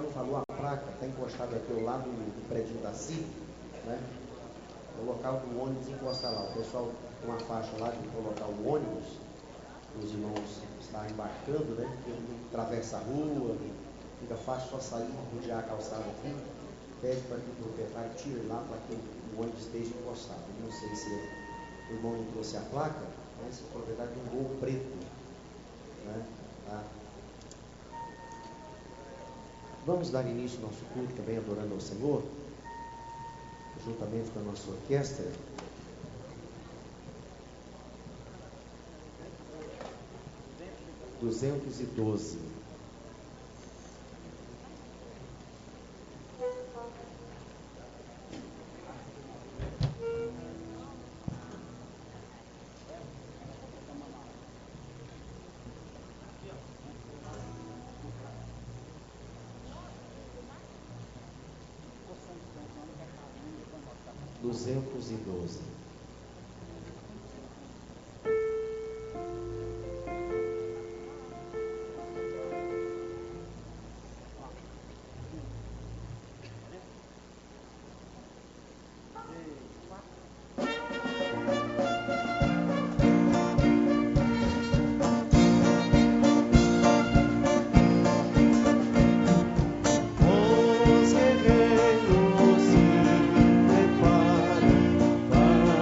falou, a placa está encostada aqui ao lado do prédio da CIP, né? O local do ônibus encostar lá. O pessoal com uma faixa lá de colocar o ônibus, os irmãos estão embarcando, né? Porque não atravessa a rua, fica fácil só sair e rodear a calçada aqui. Pede para que o proprietário tire lá para que o ônibus esteja encostado. Eu não sei se o irmão não trouxe a placa, mas o proprietário tem um gol preto, né? Tá? Vamos dar início ao nosso culto também adorando ao Senhor, juntamente com a nossa orquestra. (212) Os guerreiros se preparam para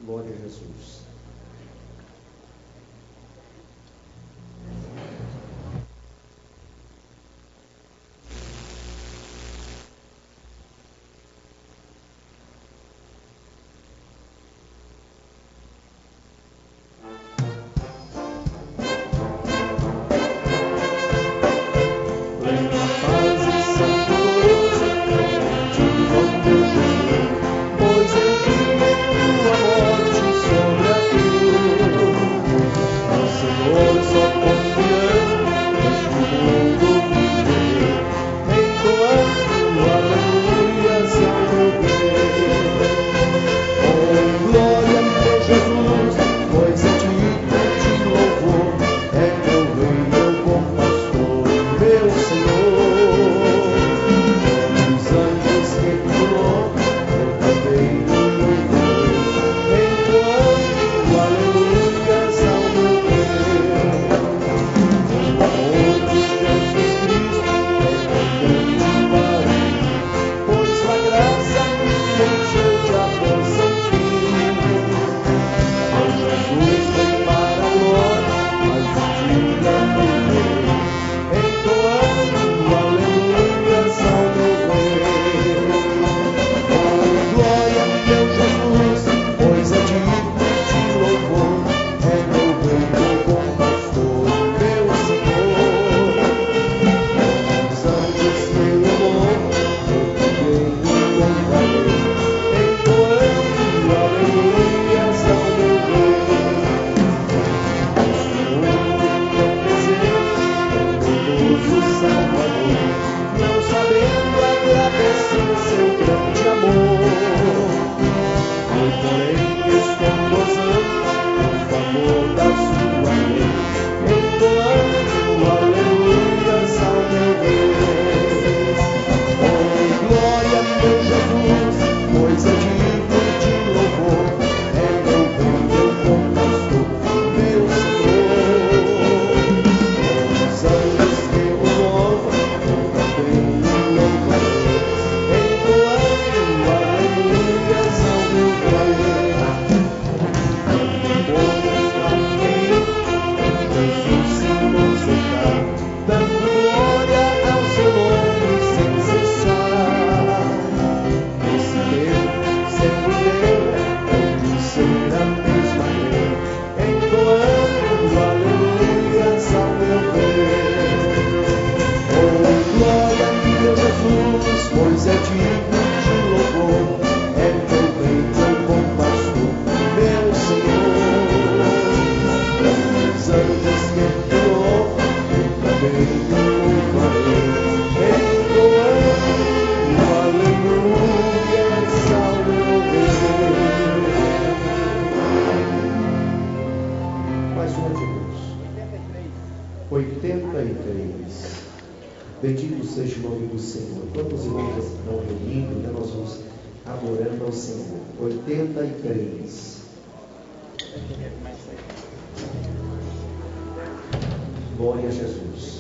Glória a Jesus. Bendito seja o nome do Senhor. Quantos irmãos já estão reunindo, né? Nós vamos adorando ao Senhor. 83. Glória a Jesus.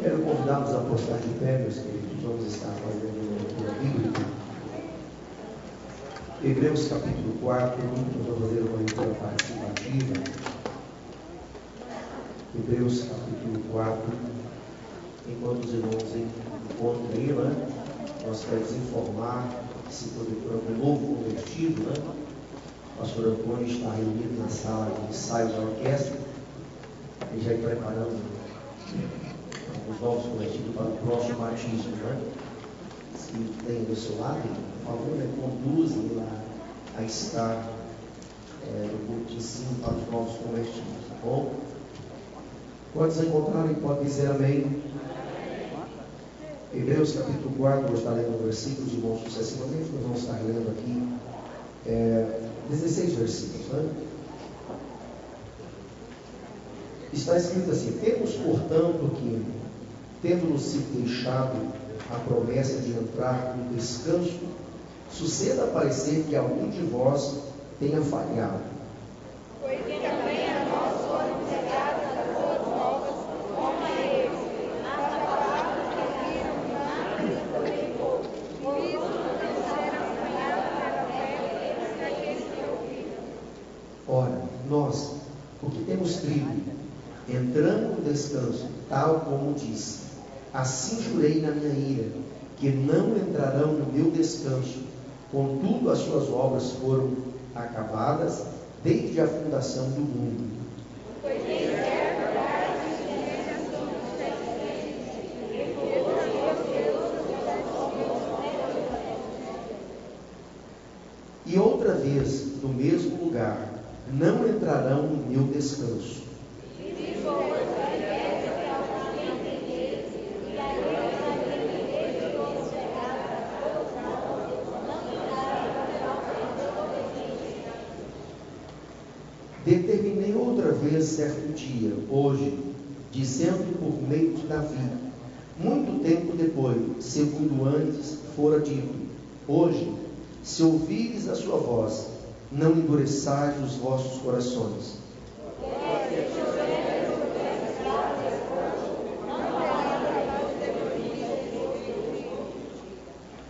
Quero convidá-los a postar de pé, meus queridos. Vamos estar fazendo uma leitura bíblica. Hebreus capítulo 4, nós vamos fazer uma leitura participativa. Hebreus capítulo 4. Enquanto os irmãos encontram aí, né? Nós queremos informar se porventura algum novo convertido, né? O pastor Antônio está reunido na sala de ensaio da orquestra e já ir preparando os novos convertidos para o próximo batismo, né? Se tem do seu lado, por favor, né? Conduzem lá a estar no culto de ensino para os novos convertidos, tá bom? Quantos encontrarem, pode dizer amém. Hebreus capítulo 4, vou estar lendo versículos, irmãos, sucessivamente, nós vamos estar lendo aqui 16 versículos, né? Está escrito assim: temos, portanto, que, tendo-nos sido deixado a promessa de entrar no descanso, suceda parecer que algum de vós tenha falhado. Pois também a nós foram pregadas as boas novas, como a eles, mas a palavra que viram nada lhes aproveitou. Por isso não serão apanhados pela fé daqueles que ouviram. Ora, nós, o que temos crido, entrando no descanso, tal como disse: assim jurei na minha ira, que não entrarão no meu descanso, contudo as suas obras foram acabadas desde a fundação do mundo. Pois em verdade dizemos somos testemunhas, e por Deus E outra vez, no mesmo lugar, não entrarão no meu descanso. Determinei outra vez certo dia, hoje, dizendo por meio de Davi, muito tempo depois, segundo antes fora dito: hoje, se ouvires a sua voz, não endureçais os vossos corações.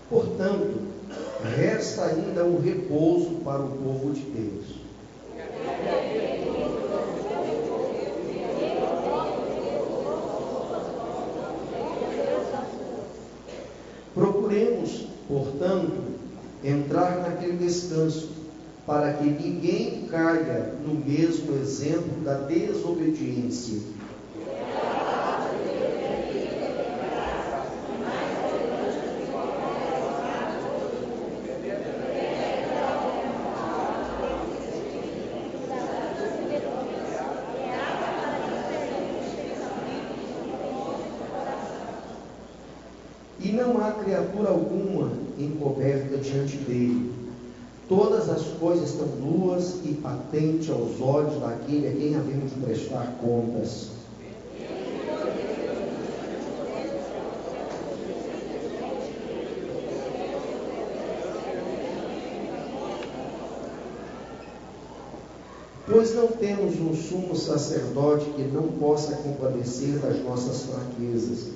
Portanto, resta ainda o repouso para o povo de Deus. Procuremos, portanto, entrar naquele descanso, para que ninguém caia no mesmo exemplo da desobediência. E não há criatura alguma encoberta diante dele. Todas as coisas estão nuas e patentes aos olhos daquele a quem havemos de prestar contas. Pois não temos um sumo sacerdote que não possa compadecer das nossas fraquezas,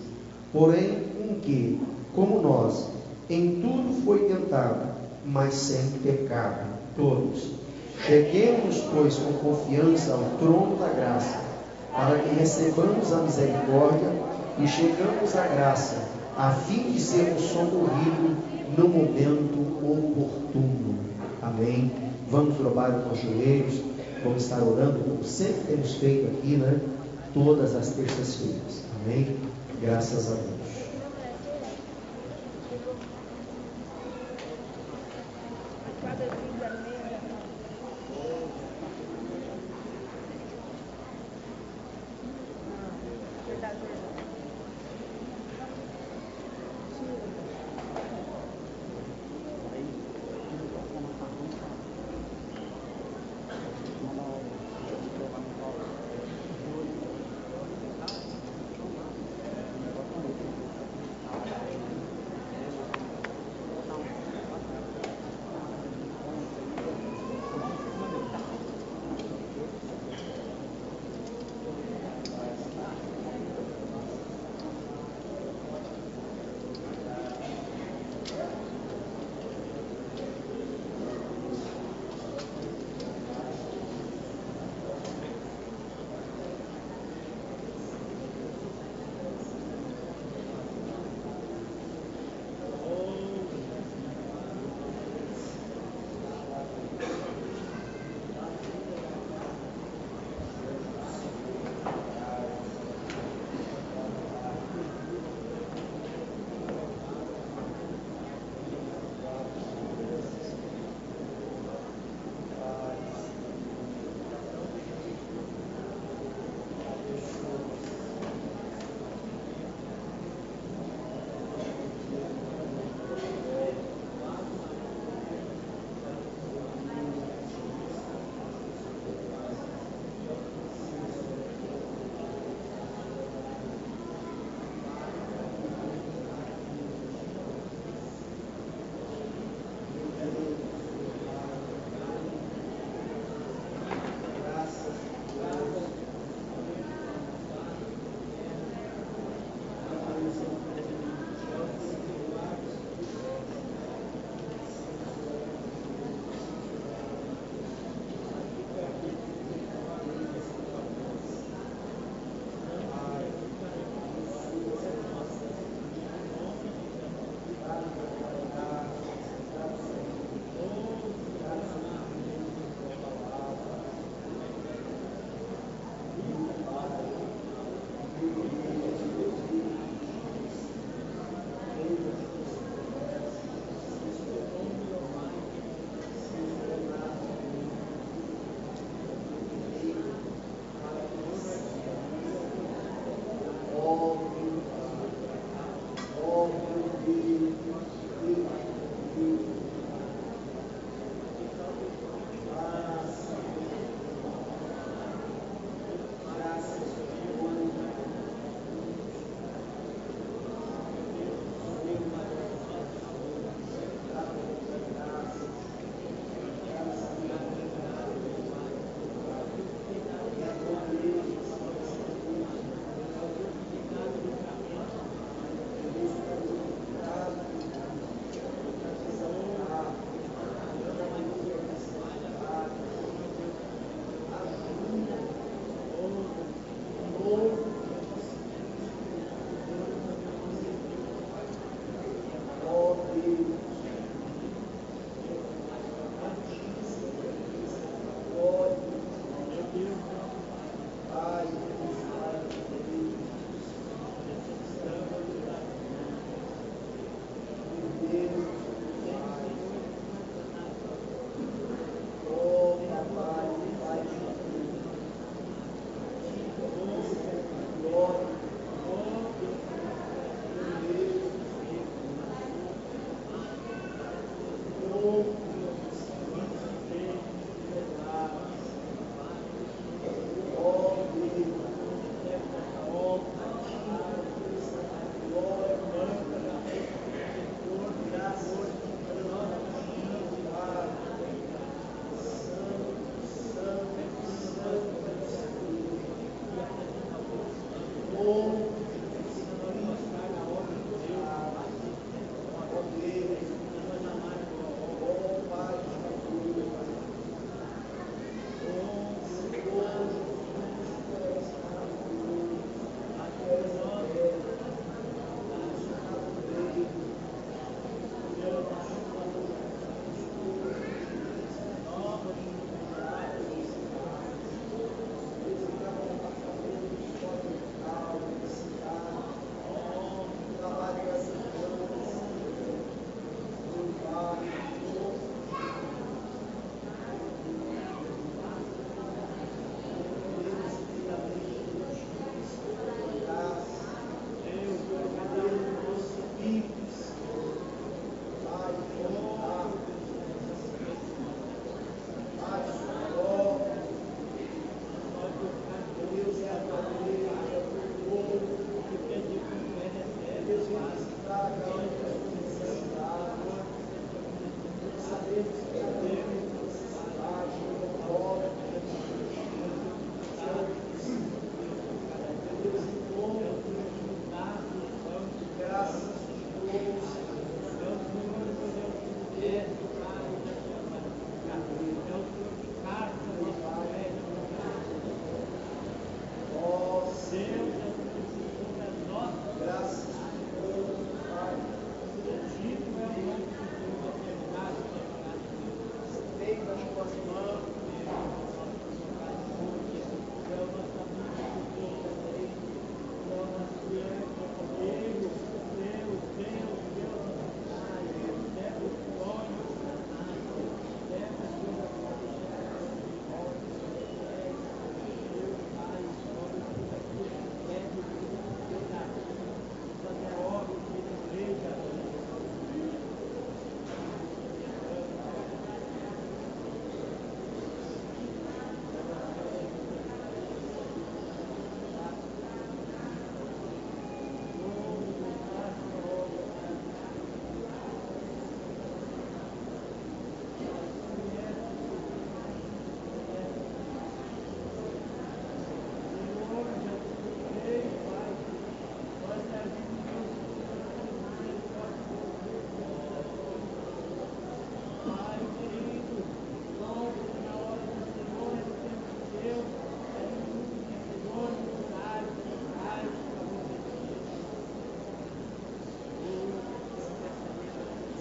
porém um que, como nós, em tudo foi tentado, mas sem pecado. Todos cheguemos, pois, com confiança ao trono da graça, para que recebamos a misericórdia e chegamos à graça, a fim de sermos socorridos no momento oportuno. Amém. Vamos dobrar os nossos joelhos, vamos estar orando, como sempre temos feito aqui, né? Todas as terças-feiras. Amém. Graças a Deus.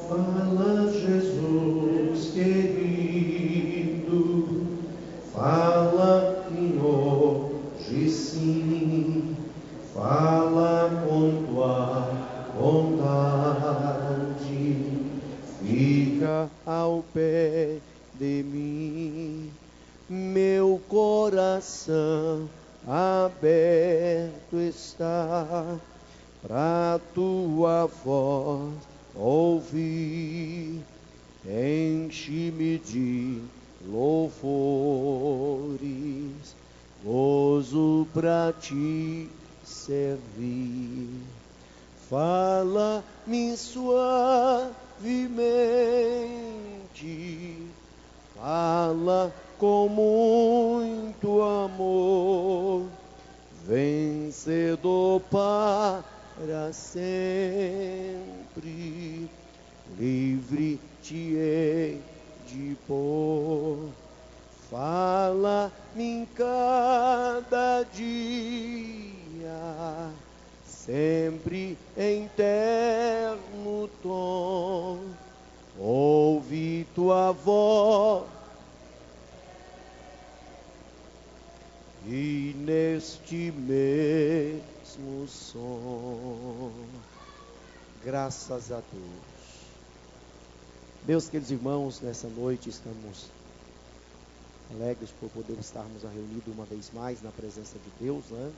Fala, Jesus querido, fala que hoje sim, fala com tua vontade, fica ao pé de mim, meu coração aberto está pra tua voz ouvir, enche-me de louvores, gozo pra ti servir. Fala-me suavemente, fala com muito amor, vencedor para sempre, livre te hei de pôr. Fala-me em cada dia, sempre em terno tom, ouvi tua voz e neste mesmo som. Graças a Deus. Meus queridos irmãos, nessa noite estamos alegres por poder estarmos reunidos uma vez mais na presença de Deus, né?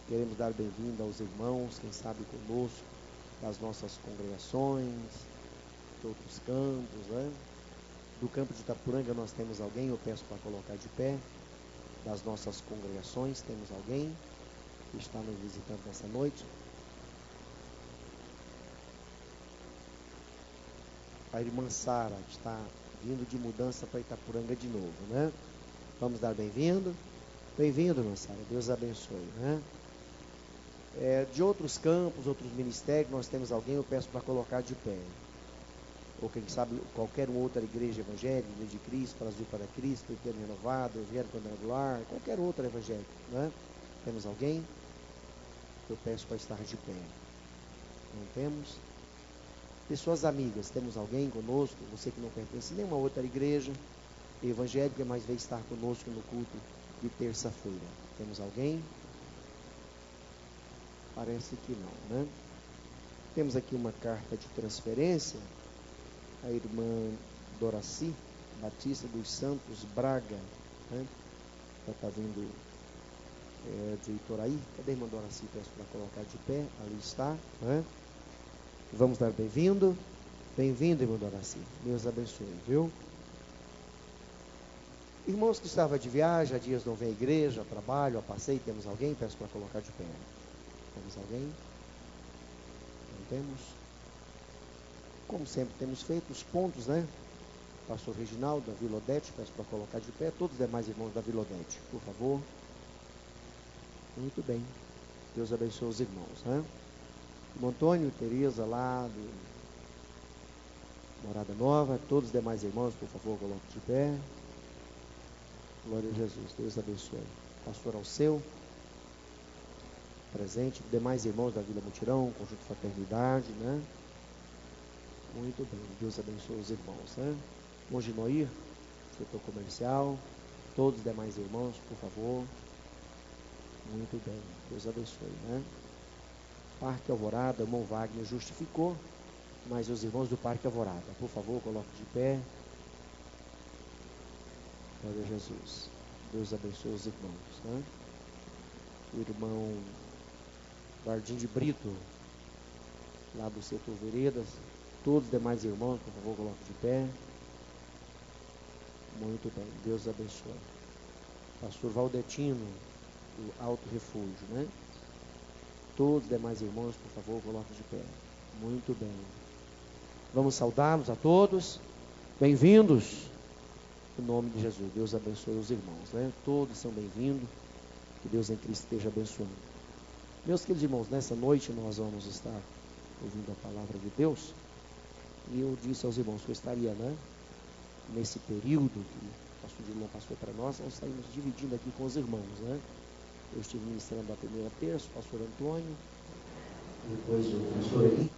Queremos dar bem-vindo aos irmãos, quem sabe conosco, das nossas congregações, de outros campos, né? Do campo de Itapuranga nós temos alguém, eu peço para colocar de pé. Das nossas congregações, temos alguém que está nos visitando nessa noite? A irmã Sara está vindo de mudança para Itapuranga de novo, né? Vamos dar bem-vindo. Bem-vindo, irmã Sara, Deus abençoe, né? De outros campos, outros ministérios, nós temos alguém, eu peço para colocar de pé. Ou quem sabe qualquer outra igreja evangélica, Igreja de Cristo, Brasil para Cristo, Cristiano Renovado, Evangelho Quadrangular, qualquer outra evangélica, né? Temos alguém? Eu peço para estar de pé. Não temos? Pessoas amigas, temos alguém conosco? Você que não pertence a nenhuma outra igreja evangélica, mas veio estar conosco no culto de terça-feira. Temos alguém? Parece que não, né? Temos aqui uma carta de transferência. A irmã Doraci Batista dos Santos Braga, né? Ela está vindo de Itoraí. Cadê a irmã Doraci? Peço para colocar de pé. Ali está, né? Vamos dar bem-vindo. Bem-vindo, irmã Doraci. Deus abençoe, viu? Irmãos que estavam de viagem, há dias não vêm à igreja, a trabalho, a passeio, temos alguém? Peço para colocar de pé. Temos alguém? temos. Como sempre temos feito, os pontos, né? Pastor Reginaldo, da Vila Odete, peço para colocar de pé. Todos os demais irmãos da Vila Odete, por favor. Muito bem. Deus abençoe os irmãos, né? Irmão Antônio, Tereza, lá do Morada Nova. Todos os demais irmãos, por favor, coloque de pé. Glória a Jesus. Deus abençoe. Pastor Alceu, presente. Demais irmãos da Vila Mutirão, Conjunto Fraternidade, né? Muito bem. Deus abençoe os irmãos, né? Monge Noir, setor comercial. Todos os demais irmãos, por favor. Muito bem. Deus abençoe, né? Parque Alvorada, irmão Wagner justificou. Mas os irmãos do Parque Alvorada, por favor, coloque de pé. Glória a Jesus. Deus abençoe os irmãos, né? O irmão Guardim de Brito, lá do setor Veredas. Todos os demais irmãos, por favor, coloque de pé. Muito bem, Deus abençoe. Pastor Valdetino, do Alto Refúgio, né? Todos os demais irmãos, por favor, coloque de pé. Muito bem. Vamos saudá-los a todos. Bem-vindos. Em nome de Jesus, Deus abençoe os irmãos, né? Todos são bem-vindos. Que Deus em Cristo esteja abençoando. Meus queridos irmãos, nessa noite nós vamos estar ouvindo a palavra de Deus. E eu disse aos irmãos que eu estaria, né? Nesse período que o pastor Dilon passou para nós estaremos dividindo aqui com os irmãos, né? Eu estive ministrando a primeira terça, o pastor Antônio, depois o pastor Eli.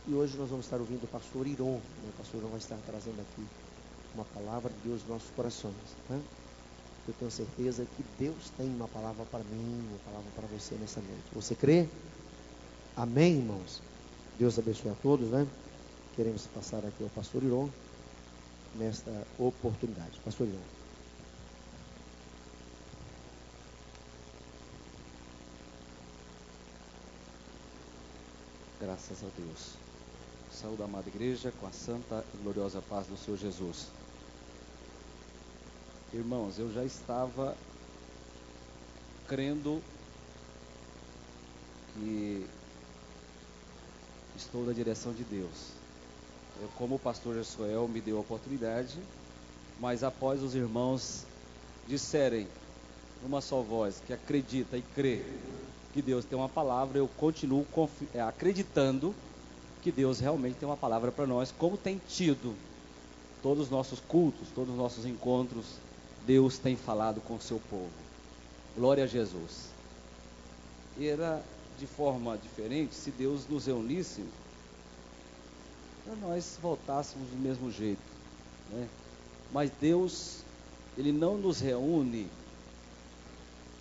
E hoje nós vamos estar ouvindo o pastor Iron, né? O pastor Iron vai estar trazendo aqui uma palavra de Deus nos nossos corações, né? Eu tenho certeza que Deus tem uma palavra para mim, uma palavra para você nessa noite. Você crê? Amém, irmãos? Deus abençoe a todos, né? Queremos passar aqui ao pastor Iron nesta oportunidade. Pastor Iron. Graças a Deus. Saúde a amada igreja com a santa e gloriosa paz do Senhor Jesus. Irmãos, eu já estava crendo que estou na direção de Deus. Como o pastor Josuel me deu a oportunidade, mas após os irmãos disserem numa só voz que acredita e crê que Deus tem uma palavra, eu continuo acreditando que Deus realmente tem uma palavra para nós, como tem tido todos os nossos cultos, todos os nossos encontros. Deus tem falado com o seu povo. Glória a Jesus. Era de forma diferente se Deus nos reunisse para nós voltássemos do mesmo jeito, né? Mas Deus, Ele não nos reúne,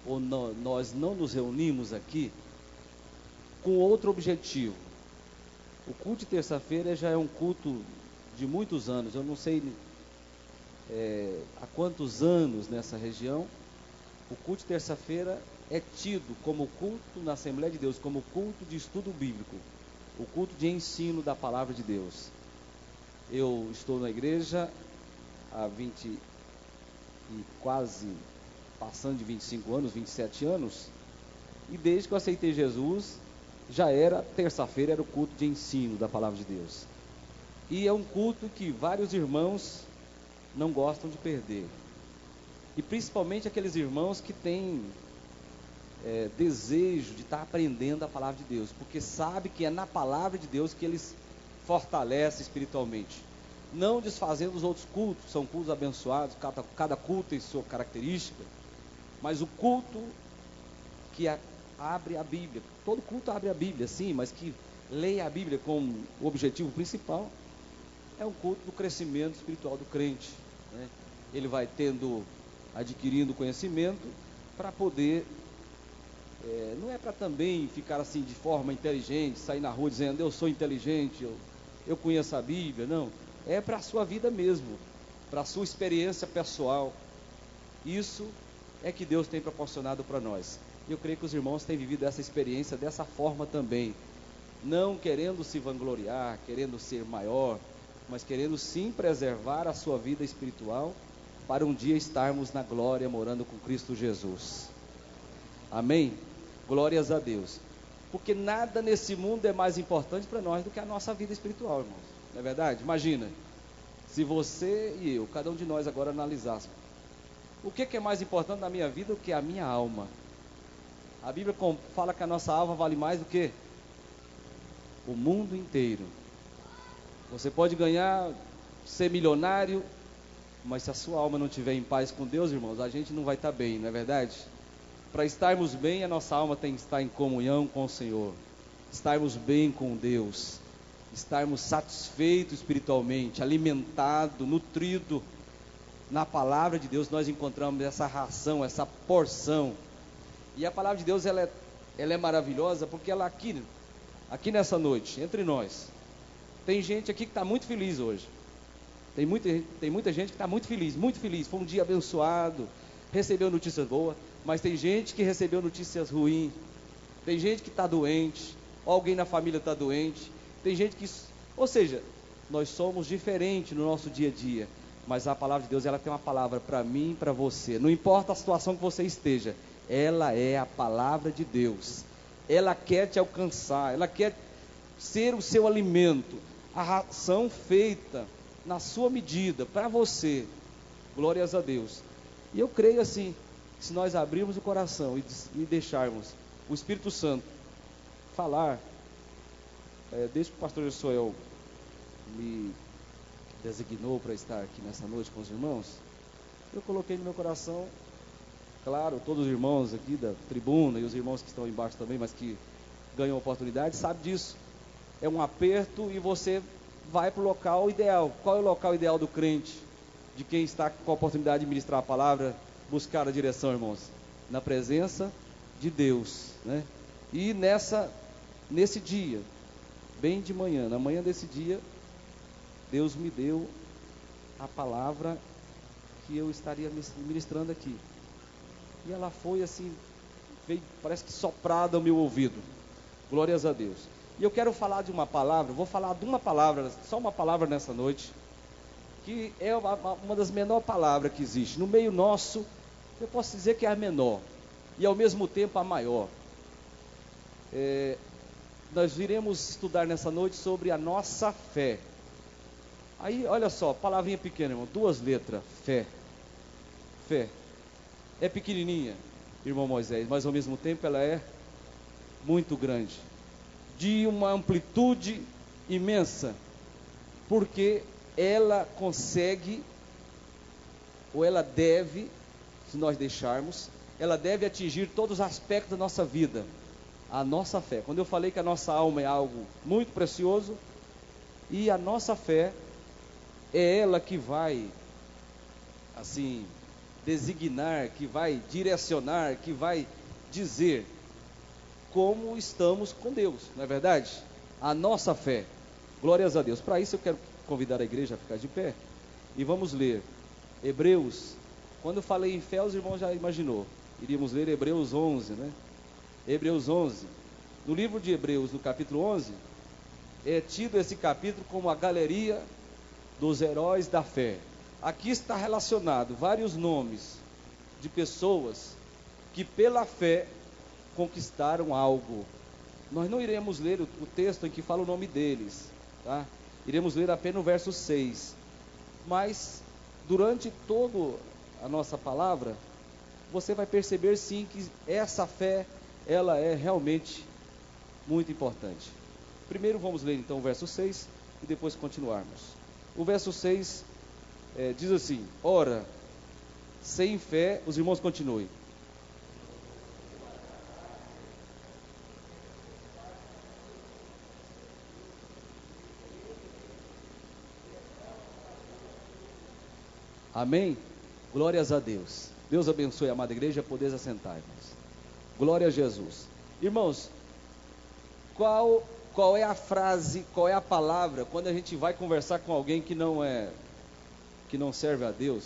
ou não, nós não nos reunimos aqui com outro objetivo. O culto de terça-feira já é um culto de muitos anos, eu não sei há quantos anos nessa região. O culto de terça-feira é tido como culto na Assembleia de Deus, como culto de estudo bíblico, o culto de ensino da palavra de Deus. Eu estou na igreja há 20 e quase passando de 25 anos, 27 anos, e desde que eu aceitei Jesus, já era terça-feira, era o culto de ensino da palavra de Deus. E é um culto que vários irmãos não gostam de perder, e principalmente aqueles irmãos que têm desejo de estar aprendendo a palavra de Deus, porque sabe que é na palavra de Deus que eles fortalecem espiritualmente, não desfazendo os outros cultos. São cultos abençoados, cada culto tem sua característica, mas o culto que abre a Bíblia, todo culto abre a Bíblia, sim, mas que leia a Bíblia como o objetivo principal, é um culto do crescimento espiritual do crente, né? Ele vai adquirindo conhecimento para poder, não é para também ficar assim de forma inteligente, sair na rua dizendo eu sou inteligente, eu conheço a Bíblia. Não, é para a sua vida mesmo, para a sua experiência pessoal. Isso é que Deus tem proporcionado para nós. Eu creio que os irmãos têm vivido essa experiência dessa forma também, não querendo se vangloriar, querendo ser maior, mas querendo sim preservar a sua vida espiritual, para um dia estarmos na glória morando com Cristo Jesus. Amém? Glórias a Deus. Porque nada nesse mundo é mais importante para nós do que a nossa vida espiritual, irmãos. Não é verdade? Imagina, se você e eu, cada um de nós agora analisássemos, o que é mais importante na minha vida do que a minha alma? A Bíblia fala que a nossa alma vale mais do que o mundo inteiro. Você pode ganhar, ser milionário, mas se a sua alma não estiver em paz com Deus, irmãos, a gente não vai estar bem, não é verdade? Para estarmos bem, a nossa alma tem que estar em comunhão com o Senhor, estarmos bem com Deus, estarmos satisfeitos espiritualmente, alimentados, nutridos. Na palavra de Deus nós encontramos essa ração, essa porção. E a palavra de Deus ela é maravilhosa porque ela aqui nessa noite, entre nós, tem gente aqui que está muito feliz hoje. Tem muita gente que está muito feliz. Foi um dia abençoado, recebeu notícias boas, mas tem gente que recebeu notícias ruins. Tem gente que está doente, ou alguém na família está doente. Tem gente que... Ou seja, nós somos diferentes no nosso dia a dia. Mas a palavra de Deus, ela tem uma palavra para mim e para você. Não importa a situação que você esteja, ela é a palavra de Deus. Ela quer te alcançar, ela quer ser o seu alimento. A ração feita na sua medida, para você. Glórias a Deus. E eu creio assim, se nós abrirmos o coração e deixarmos o Espírito Santo falar, desde que o pastor Josuel me designou para estar aqui nessa noite com os irmãos, eu coloquei no meu coração, claro, todos os irmãos aqui da tribuna e os irmãos que estão embaixo também, mas que ganham oportunidade, sabe disso. É um aperto e você vai para o local ideal. Qual é o local ideal do crente? De quem está com a oportunidade de ministrar a palavra, buscar a direção, irmãos? Na presença de Deus, né? E nesse dia, bem de manhã, na manhã desse dia, Deus me deu a palavra que eu estaria ministrando aqui. E ela foi assim, veio, parece que soprada ao meu ouvido. Glórias a Deus. E eu quero falar de uma palavra, vou falar de uma palavra, só uma palavra nessa noite, que é uma das menores palavras que existe. No meio nosso, eu posso dizer que é a menor, e ao mesmo tempo a maior. Nós iremos estudar nessa noite sobre a nossa fé. Aí, olha só, palavrinha pequena, irmão, 2 letras, fé. Fé. É pequenininha, irmão Moisés, mas ao mesmo tempo ela é muito grande, de uma amplitude imensa, porque ela consegue, ou ela deve, se nós deixarmos, ela deve atingir todos os aspectos da nossa vida. A nossa fé, quando eu falei que a nossa alma é algo muito precioso, e a nossa fé é ela que vai, assim, designar, que vai direcionar, que vai dizer como estamos com Deus, não é verdade? A nossa fé. Glórias a Deus. Para isso eu quero convidar a igreja a ficar de pé e vamos ler Hebreus. Quando eu falei em fé, os irmãos já imaginou. Iríamos ler Hebreus 11, né? Hebreus 11. No livro de Hebreus, no capítulo 11, é tido esse capítulo como a galeria dos heróis da fé. Aqui está relacionado vários nomes de pessoas que pela fé conquistaram algo. Nós não iremos ler o texto em que fala o nome deles, tá? Iremos ler apenas o verso 6. Mas durante toda a nossa palavra, você vai perceber sim que essa fé, ela é realmente muito importante. Primeiro vamos ler então o verso 6 e depois continuarmos. O verso 6 diz assim: ora, sem fé, os irmãos continuem. Amém? Glórias a Deus. Deus abençoe a amada igreja, podeis assentar, irmãos. Glória a Jesus. Irmãos, qual é a frase, qual é a palavra, quando a gente vai conversar com alguém que não serve a Deus?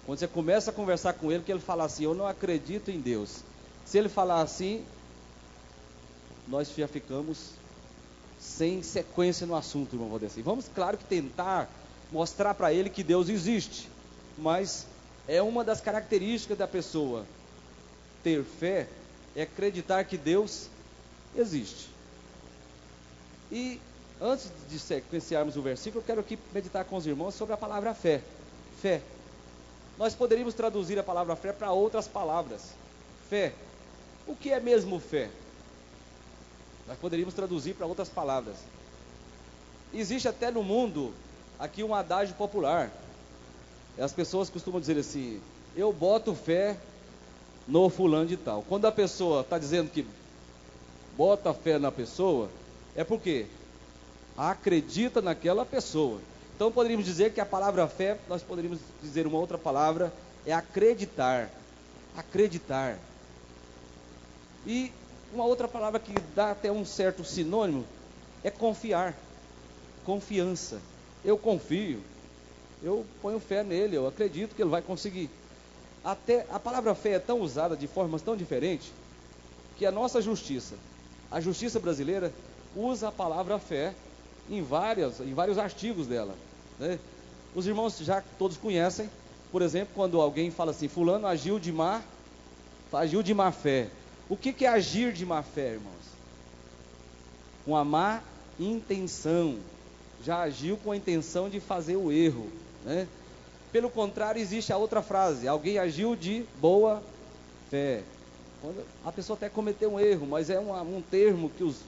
Quando você começa a conversar com ele, que ele fala assim: eu não acredito em Deus. Se ele falar assim, nós já ficamos sem sequência no assunto, irmão Valdeci. Vamos, claro que tentar mostrar para ele que Deus existe, mas é uma das características da pessoa ter fé, é acreditar que Deus existe. E antes de sequenciarmos o versículo, eu quero aqui meditar com os irmãos sobre a palavra fé. Fé. Nós poderíamos traduzir a palavra fé para outras palavras. Fé. O que é mesmo fé? Nós poderíamos traduzir para outras palavras. Existe até no mundo aqui um adágio popular. As pessoas costumam dizer assim: eu boto fé no fulano de tal. Quando a pessoa está dizendo que bota fé na pessoa, é porque acredita naquela pessoa. Então poderíamos dizer que a palavra fé, nós poderíamos dizer uma outra palavra, é acreditar. Acreditar. E uma outra palavra que dá até um certo sinônimo é confiar. Confiança. Eu confio, eu ponho fé nele, eu acredito que ele vai conseguir. Até a palavra fé é tão usada de formas tão diferentes que a nossa justiça, a justiça brasileira, usa a palavra fé em vários artigos dela, né? Os irmãos já todos conhecem, por exemplo, quando alguém fala assim: fulano agiu de má fé. O que é agir de má fé, irmãos? Uma má intenção. Já agiu com a intenção de fazer o erro, né? Pelo contrário, existe a outra frase: alguém agiu de boa fé. Quando a pessoa até cometeu um erro, mas é um termo que os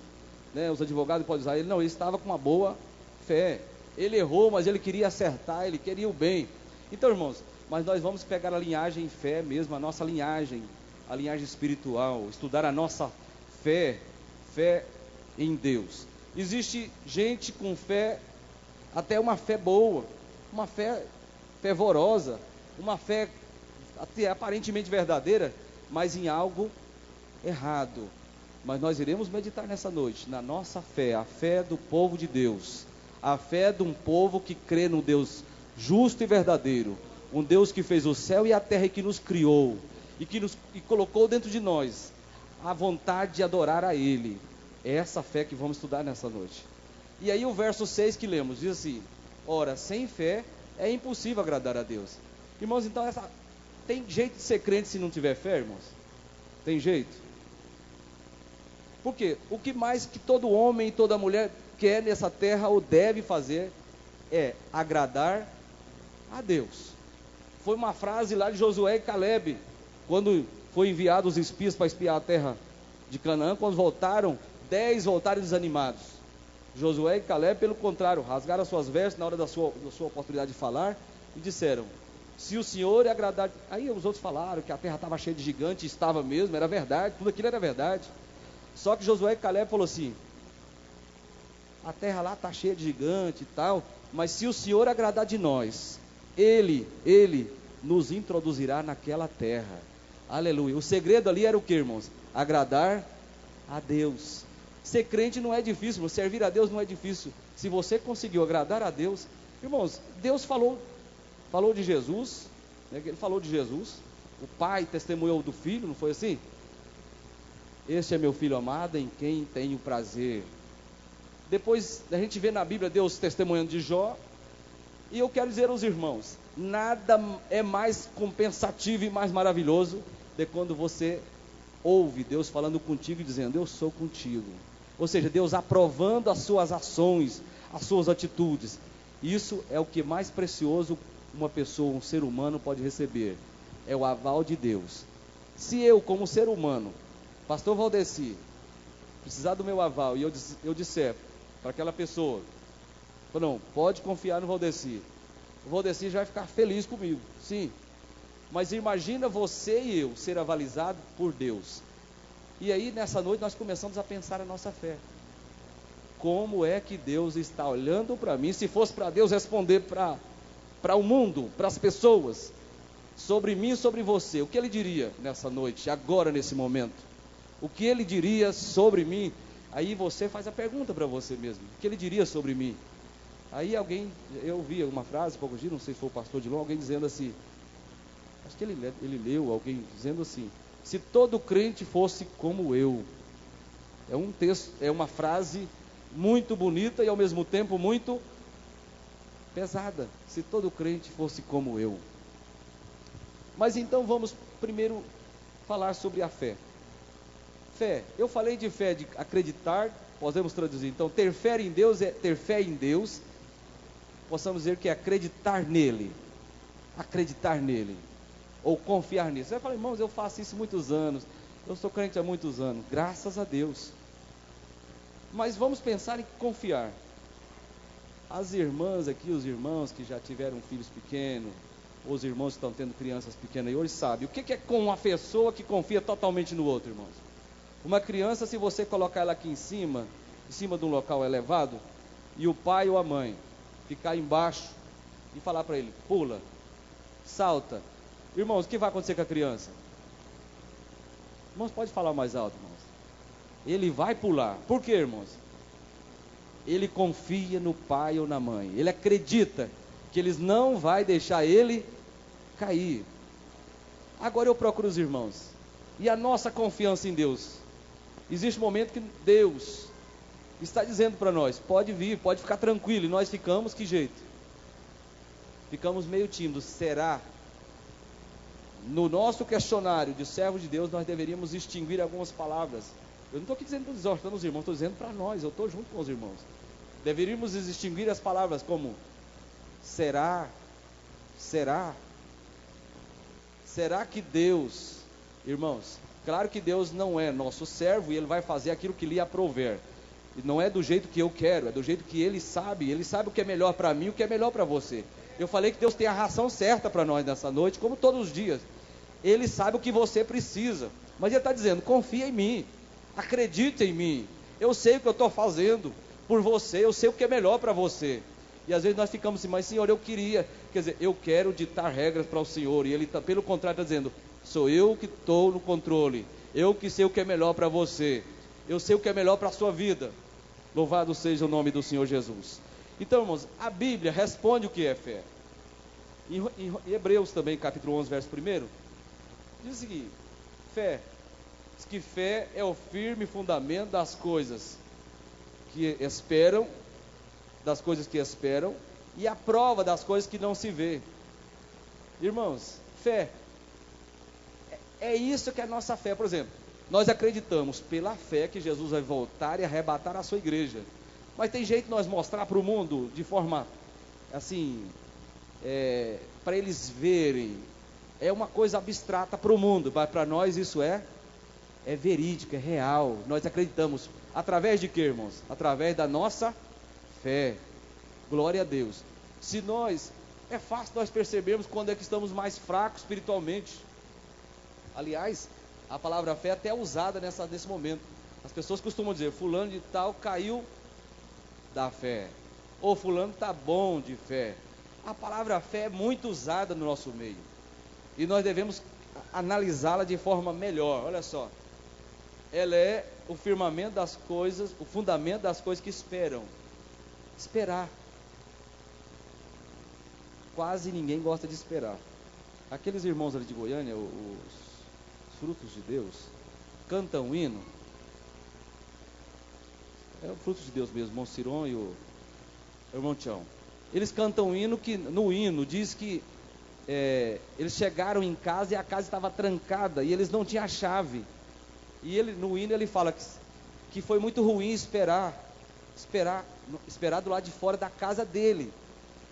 advogados podem usar. Ele estava com uma boa fé. Ele errou, mas ele queria acertar, ele queria o bem. Então, irmãos, mas nós vamos pegar a linhagem fé mesmo, a nossa linhagem, a linhagem espiritual, estudar a nossa fé em Deus. Existe gente com fé, até uma fé boa, uma fé fervorosa, uma fé até aparentemente verdadeira, mas em algo errado. Mas nós iremos meditar nessa noite na nossa fé, a fé do povo de Deus, a fé de um povo que crê no Deus justo e verdadeiro, um Deus que fez o céu e a terra e que nos criou e colocou dentro de nós a vontade de adorar a Ele. É essa fé que vamos estudar nessa noite. E aí o verso 6 que lemos, diz assim: ora, sem fé é impossível agradar a Deus. Irmãos, então tem jeito de ser crente se não tiver fé, irmãos? Tem jeito? Por quê? O que mais que todo homem e toda mulher quer nessa terra ou deve fazer é agradar a Deus. Foi uma frase lá de Josué e Caleb, quando foi enviado os espias para espiar a terra de Canaã. Quando voltaram, 10 voltaram desanimados. Josué e Caleb, pelo contrário, rasgaram as suas vestes na hora da sua oportunidade de falar e disseram: se o Senhor é agradar. Aí os outros falaram que a terra estava cheia de gigantes, estava mesmo, era verdade, tudo aquilo era verdade. Só que Josué e Caleb falou assim: a terra lá está cheia de gigantes e tal, mas se o Senhor agradar de nós, Ele nos introduzirá naquela terra. Aleluia. O segredo ali era o que, irmãos? Agradar a Deus. Ser crente não é difícil, servir a Deus não é difícil. Se você conseguiu agradar a Deus, irmãos, Deus falou de Jesus, né? Ele falou de Jesus, o Pai testemunhou do Filho, não foi assim? Este é meu Filho amado, em quem tenho prazer. Depois a gente vê na Bíblia Deus testemunhando de Jó. E eu quero dizer aos irmãos, nada é mais compensativo e mais maravilhoso do que quando você ouve Deus falando contigo e dizendo: eu sou contigo. Ou seja, Deus aprovando as suas ações, as suas atitudes. Isso é o que mais precioso uma pessoa, um ser humano pode receber. É o aval de Deus. Se eu, como ser humano, pastor Valdeci, precisar do meu aval e eu disser para aquela pessoa: não, pode confiar no Valdeci, o Valdeci já vai ficar feliz comigo, sim. Mas imagina você e eu ser avalizado por Deus. E aí nessa noite nós começamos a pensar a nossa fé. Como é que Deus está olhando para mim? Se fosse para Deus responder para o mundo, para as pessoas, sobre mim e sobre você, o que Ele diria nessa noite, agora nesse momento? O que Ele diria sobre mim? Aí você faz a pergunta para você mesmo: o que Ele diria sobre mim? Aí eu vi uma frase, poucos dias, não sei se foi o pastor Dilon, alguém dizendo assim, acho que ele leu, alguém dizendo assim: se todo crente fosse como eu. É um texto, é uma frase muito bonita e ao mesmo tempo muito pesada. Se todo crente fosse como eu. Mas então vamos primeiro falar sobre a fé. Fé, eu falei de fé, de acreditar Podemos traduzir, então, ter fé em Deus é ter fé em Deus, possamos dizer que é acreditar nele, ou confiar nisso. Você vai falar, irmãos, eu faço isso há muitos anos, eu sou crente há muitos anos, graças a Deus. Mas vamos pensar em confiar. As irmãs aqui, os irmãos que já tiveram filhos pequenos, ou os irmãos que estão tendo crianças pequenas aí hoje, sabem o que é com uma pessoa que confia totalmente no outro, irmãos. Uma criança, se você colocar ela aqui em cima de um local elevado, e o pai ou a mãe ficar embaixo e falar para ele, pula, salta. Irmãos, o que vai acontecer com a criança? Irmãos, pode falar mais alto, irmãos. Ele vai pular. Por quê, irmãos? Ele confia no pai ou na mãe. Ele acredita que eles não vai deixar ele cair. Agora eu procuro os irmãos. E a nossa confiança em Deus? Existe um momento que Deus está dizendo para nós, pode vir, pode ficar tranquilo. E nós ficamos, que jeito? Ficamos meio tímidos. Será? No nosso questionário de servo de Deus, nós deveríamos extinguir algumas palavras. Eu não estou aqui dizendo para exortando os irmãos, estou dizendo para nós, eu estou junto com os irmãos. Deveríamos extinguir as palavras como será? Será? Será que Deus, irmãos, claro que Deus não é nosso servo e Ele vai fazer aquilo que lhe aprouver. E não é do jeito que eu quero, é do jeito que Ele sabe o que é melhor para mim, o que é melhor para você. Eu falei que Deus tem a ração certa para nós nessa noite, como todos os dias. Ele sabe o que você precisa, mas Ele está dizendo, confia em mim, acredite em mim, eu sei o que eu estou fazendo por você, eu sei o que é melhor para você. E às vezes nós ficamos assim, mas Senhor, eu queria, quer dizer, eu quero ditar regras para o Senhor, e Ele está, pelo contrário, está dizendo, sou eu que estou no controle, eu que sei o que é melhor para você, eu sei o que é melhor para a sua vida. Louvado seja o nome do Senhor Jesus. Então, irmãos, a Bíblia responde o que é fé. Em Hebreus também, capítulo 11, verso 1, diz o seguinte, fé, diz que fé é o firme fundamento das coisas que esperam, e a prova das coisas que não se vê. Irmãos, fé, é isso que é a nossa fé. Por exemplo, nós acreditamos pela fé que Jesus vai voltar e arrebatar a sua igreja. Mas tem jeito de nós mostrar para o mundo de forma assim, para eles verem, é uma coisa abstrata para o mundo, mas para nós isso é verídico, é real. Nós acreditamos, através de quê, irmãos? Através da nossa fé. Glória a Deus. É fácil nós percebermos quando é que estamos mais fracos espiritualmente. Aliás, a palavra fé até é usada nesse momento. As pessoas costumam dizer, fulano de tal caiu da fé, ou fulano está bom de fé. A palavra fé é muito usada no nosso meio, e nós devemos analisá-la de forma melhor. Olha só, ela é o firmamento das coisas, o fundamento das coisas que esperar. Quase ninguém gosta de esperar. Aqueles irmãos ali de Goiânia, os frutos de Deus, cantam um hino. É o fruto de Deus mesmo, o irmão Ciron e o irmão Tião. Eles cantam um hino que, no hino, diz que eles chegaram em casa e a casa estava trancada e eles não tinham a chave. E no hino ele fala que foi muito ruim esperar do lado de fora da casa dele.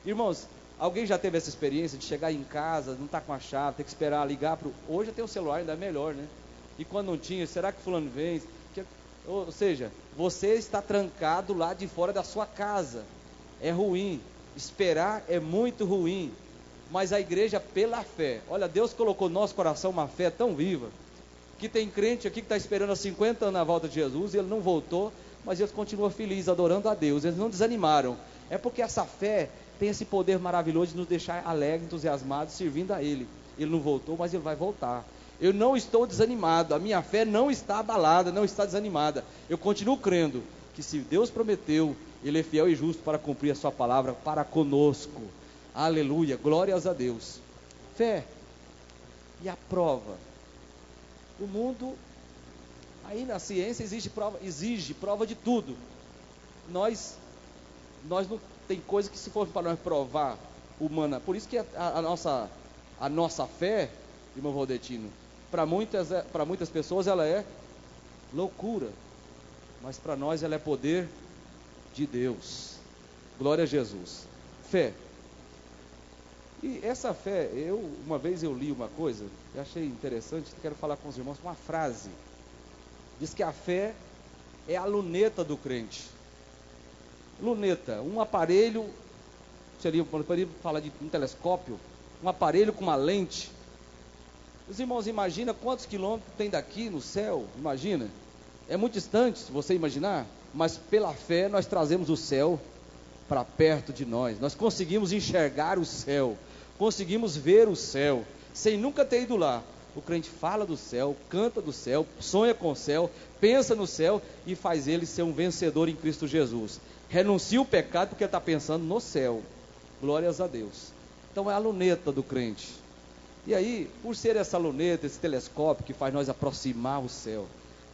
Irmãos, alguém já teve essa experiência de chegar em casa, não está com a chave, ter que esperar ligar para hoje tem o celular, ainda é melhor, né? E quando não tinha, será que fulano vem? Ou seja, você está trancado lá de fora da sua casa. É ruim, esperar é muito ruim. Mas a igreja, pela fé, olha, Deus colocou no nosso coração uma fé tão viva, que tem crente aqui que está esperando há 50 anos a volta de Jesus, e ele não voltou, mas eles continuam felizes, adorando a Deus, eles não desanimaram. É porque essa fé tem esse poder maravilhoso de nos deixar alegres, entusiasmados, servindo a Ele. Ele não voltou, mas Ele vai voltar. Eu não estou desanimado, a minha fé não está abalada, não está desanimada. Eu continuo crendo que se Deus prometeu, Ele é fiel e justo para cumprir a sua palavra para conosco. Aleluia, glórias a Deus. Fé. E a prova. O mundo, aí na ciência exige prova de tudo. Nós não tem coisa que se for para nós provar humana. Por isso que a nossa fé, irmão Valdetino, para muitas pessoas ela é loucura. mas para nós ela é poder de Deus. Glória a Jesus. Fé. E essa fé, uma vez eu li uma coisa, eu achei interessante, quero falar com os irmãos, uma frase. Diz que a fé é a luneta do crente. Luneta, um aparelho, poderia falar de um telescópio, um aparelho com uma lente. Os irmãos, imagina quantos quilômetros tem daqui no céu, imagina. É muito distante, se você imaginar, mas pela fé nós trazemos o céu para perto de nós. Nós conseguimos enxergar o céu, conseguimos ver o céu, sem nunca ter ido lá. O crente fala do céu, canta do céu, sonha com o céu, pensa no céu e faz ele ser um vencedor em Cristo Jesus. Renuncia o pecado porque ele está pensando no céu. Glórias a Deus. Então é a luneta do crente. E aí, por ser essa luneta, esse telescópio que faz nós aproximar o céu.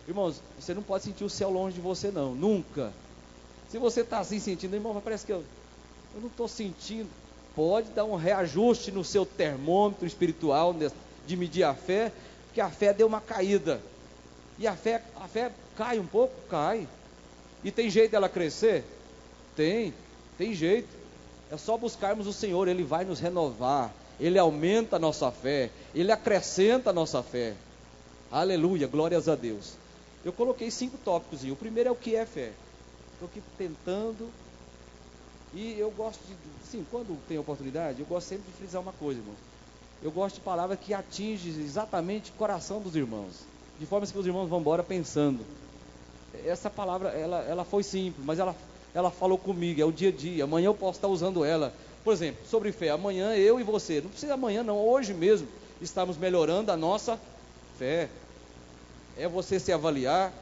Irmãos, você não pode sentir o céu longe de você não, nunca. Se você está assim sentindo, irmão, parece que eu não estou sentindo. Pode dar um reajuste no seu termômetro espiritual de medir a fé, porque a fé deu uma caída. E a fé cai um pouco? Cai. E tem jeito dela crescer? Tem jeito. É só buscarmos o Senhor, Ele vai nos renovar, Ele aumenta a nossa fé, Ele acrescenta a nossa fé. Aleluia, glórias a Deus. Eu coloquei 5 tópicos, e o primeiro é o que é fé. Estou aqui tentando, e eu gosto de, sim, quando tem oportunidade, eu gosto sempre de frisar uma coisa, irmão. Eu gosto de palavra que atinge exatamente o coração dos irmãos, de forma que os irmãos vão embora pensando. Essa palavra, ela foi simples, mas ela falou comigo, é o dia a dia. Amanhã eu posso estar usando ela. Por exemplo, sobre fé, amanhã eu e você, não precisa amanhã não, hoje mesmo, estamos melhorando a nossa fé. É você se avaliar.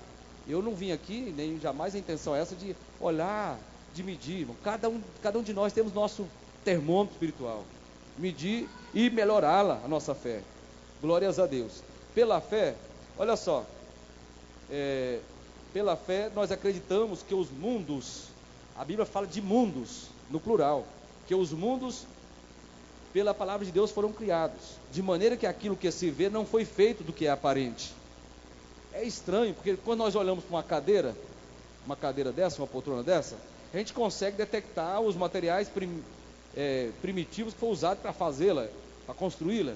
Eu não vim aqui, nem jamais a intenção é essa de olhar, de medir, irmão. Cada um de nós temos nosso termômetro espiritual. Medir e melhorá-la, a nossa fé. Glórias a Deus. Pela fé, olha só, pela fé nós acreditamos que os mundos, a Bíblia fala de mundos, no plural, que os mundos, pela palavra de Deus, foram criados, de maneira que aquilo que se vê não foi feito do que é aparente. É estranho, porque quando nós olhamos para uma cadeira dessa, uma poltrona dessa, a gente consegue detectar os materiais primitivos que foram usados para fazê-la, para construí-la.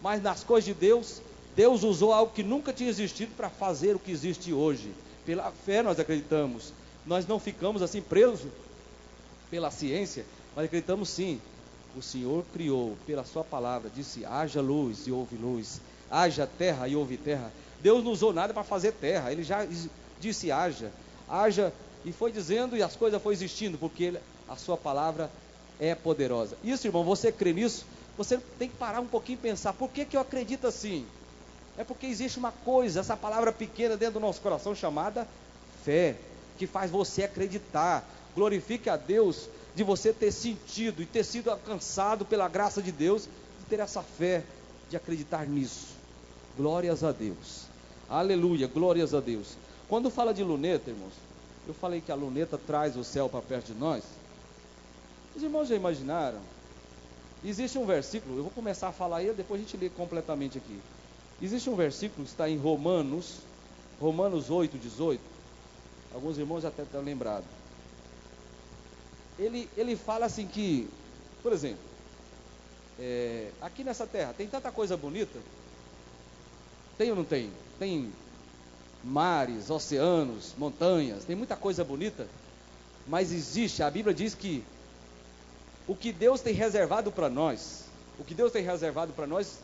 Mas nas coisas de Deus, Deus usou algo que nunca tinha existido para fazer o que existe hoje. Pela fé nós acreditamos. Nós não ficamos assim presos pela ciência, mas acreditamos sim. O Senhor criou pela sua palavra, disse: haja luz e houve luz, haja terra e houve terra. Deus não usou nada para fazer terra, Ele já disse haja, e foi dizendo, e as coisas foram existindo, porque a sua palavra é poderosa. Isso, irmão, você crê nisso? Você tem que parar um pouquinho e pensar, por que eu acredito assim? É porque existe uma coisa, essa palavra pequena dentro do nosso coração, chamada fé, que faz você acreditar. Glorifique a Deus de você ter sentido e ter sido alcançado pela graça de Deus, de ter essa fé, de acreditar nisso. Glórias a Deus. Aleluia, glórias a Deus. Quando fala de luneta, irmãos, eu falei que a luneta traz o céu para perto de nós. Os irmãos já imaginaram? Existe um versículo, eu vou começar a falar aí, depois a gente lê completamente aqui. Existe um versículo que está em Romanos 8, 18. Alguns irmãos já até estão lembrados. Ele fala assim que, por exemplo, aqui nessa terra tem tanta coisa bonita. Tem ou não tem? Tem mares, oceanos, montanhas, tem muita coisa bonita. Mas existe, a Bíblia diz que o que Deus tem reservado para nós,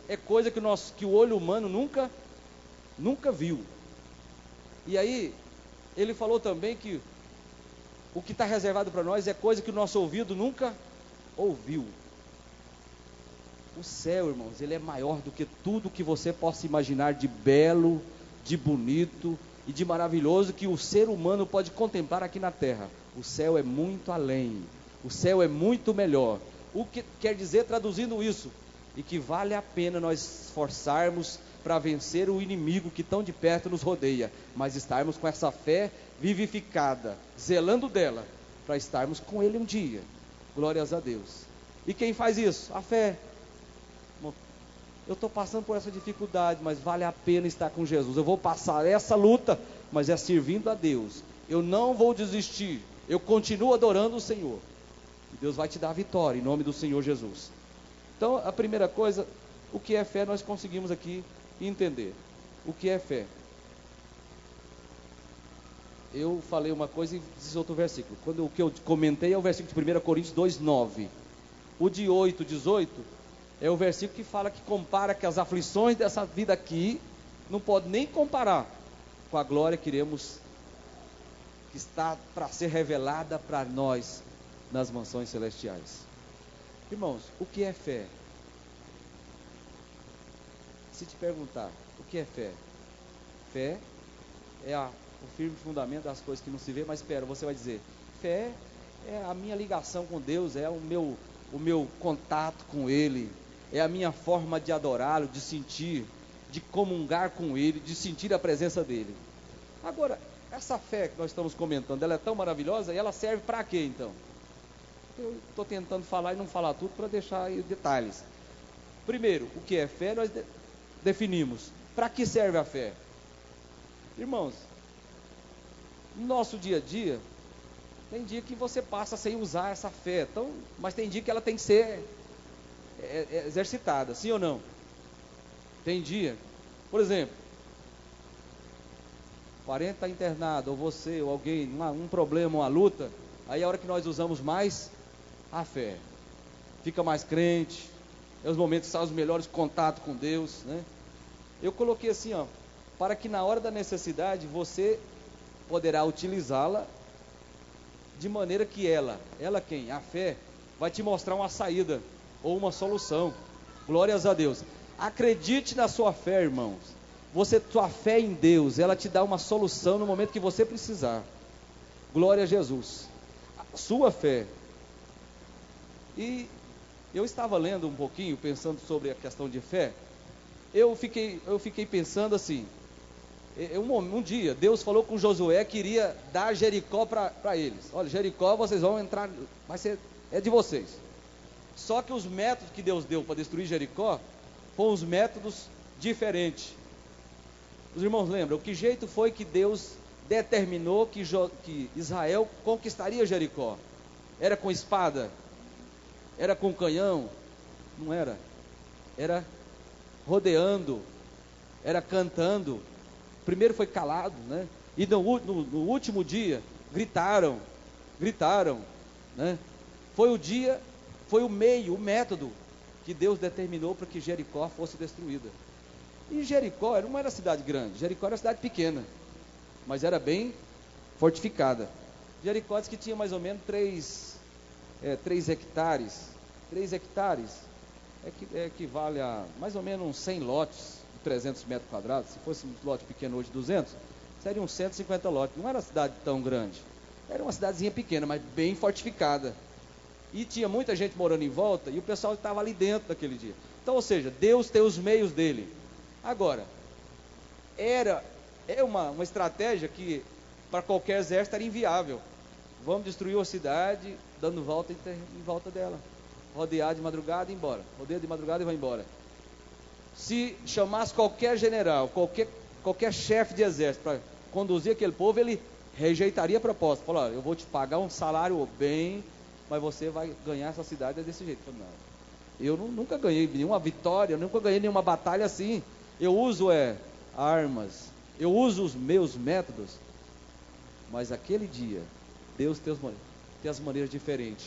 é coisa que o olho humano nunca viu. E aí, ele falou também que o que está reservado para nós é coisa que o nosso ouvido nunca ouviu. O céu, irmãos, ele é maior do que tudo que você possa imaginar de belo, de bonito e de maravilhoso que o ser humano pode contemplar aqui na terra. O céu é muito além, o céu é muito melhor. O que quer dizer, traduzindo isso, e que vale a pena nós esforçarmos para vencer o inimigo que tão de perto nos rodeia, mas estarmos com essa fé vivificada, zelando dela, para estarmos com Ele um dia. Glórias a Deus. E quem faz isso? A fé. Eu estou passando por essa dificuldade, mas vale a pena estar com Jesus. Eu vou passar essa luta, mas é servindo a Deus. eu não vou desistir, eu continuo adorando o Senhor. E Deus vai te dar a vitória, em nome do Senhor Jesus. Então, a primeira coisa, o que é fé, nós conseguimos aqui entender. O que é fé? Eu falei uma coisa e disse outro versículo. O que eu comentei é o versículo de 1 Coríntios 2:9. O de 8:18 é o versículo que fala, que compara que as aflições dessa vida aqui não pode nem comparar com a glória que iremos, que está para ser revelada para nós nas mansões celestiais. Irmãos, o que é fé? Se te perguntar, o que é fé? Fé é o firme fundamento das coisas que não se vê, mas espera, você vai dizer, fé é a minha ligação com Deus, é o meu contato com Ele, é a minha forma de adorá-lo, de sentir, de comungar com Ele, de sentir a presença dEle. Agora, essa fé que nós estamos comentando, ela é tão maravilhosa, e ela serve para quê então? Eu estou tentando falar e não falar tudo para deixar aí detalhes. Primeiro, o que é fé, nós definimos. Para que serve a fé? Irmãos, no nosso dia a dia, tem dia que você passa sem usar essa fé, então, mas tem dia que ela tem que ser exercitada, sim ou não? Tem dia, por exemplo, o parente está internado, ou você, ou alguém, um problema, uma luta, aí é a hora que nós usamos mais a fé, fica mais crente, é os momentos que são os melhores contatos com Deus, né? Eu coloquei assim, ó, para que na hora da necessidade você poderá utilizá-la de maneira que ela quem? A fé vai te mostrar uma saída ou uma solução. Glórias a Deus. Acredite na sua fé, irmãos. Sua fé em Deus, ela te dá uma solução no momento que você precisar. Glória a Jesus. A sua fé. E eu estava lendo um pouquinho, pensando sobre a questão de fé. Eu fiquei pensando assim. Um dia, Deus falou com Josué que iria dar Jericó para eles. Olha, Jericó vocês vão entrar, é de vocês. Só que os métodos que Deus deu para destruir Jericó foram os métodos diferentes. Os irmãos lembram? Que jeito foi que Deus determinou que Israel conquistaria Jericó? Era com espada? Era com canhão? Não era. Era rodeando, era cantando. Primeiro foi calado, né? E no último dia gritaram, né? Foi o dia, foi o meio, o método que Deus determinou para que Jericó fosse destruída. E Jericó não era cidade grande, Jericó era cidade pequena, mas era bem fortificada. Jericó diz que tinha mais ou menos 3 hectares. 3 hectares equivale a mais ou menos uns 100 lotes de 300 metros quadrados. Se fosse um lote pequeno hoje, 200, seriam 150 lotes. Não era uma cidade tão grande, era uma cidadezinha pequena, mas bem fortificada. E tinha muita gente morando em volta, e o pessoal estava ali dentro daquele dia. Então, ou seja, Deus tem os meios dele. Agora, é uma estratégia que para qualquer exército era inviável. Vamos destruir uma cidade, dando volta em volta dela. Rodear de madrugada e ir embora. Rodeia de madrugada e vai embora. Se chamasse qualquer general, qualquer chefe de exército para conduzir aquele povo, ele rejeitaria a proposta. Falou, olha, eu vou te pagar um salário bem, mas você vai ganhar essa cidade desse jeito. Falei, não, eu nunca ganhei nenhuma vitória, eu nunca ganhei nenhuma batalha assim. Eu uso armas, eu uso os meus métodos. Mas aquele dia, Deus tem as maneiras diferentes.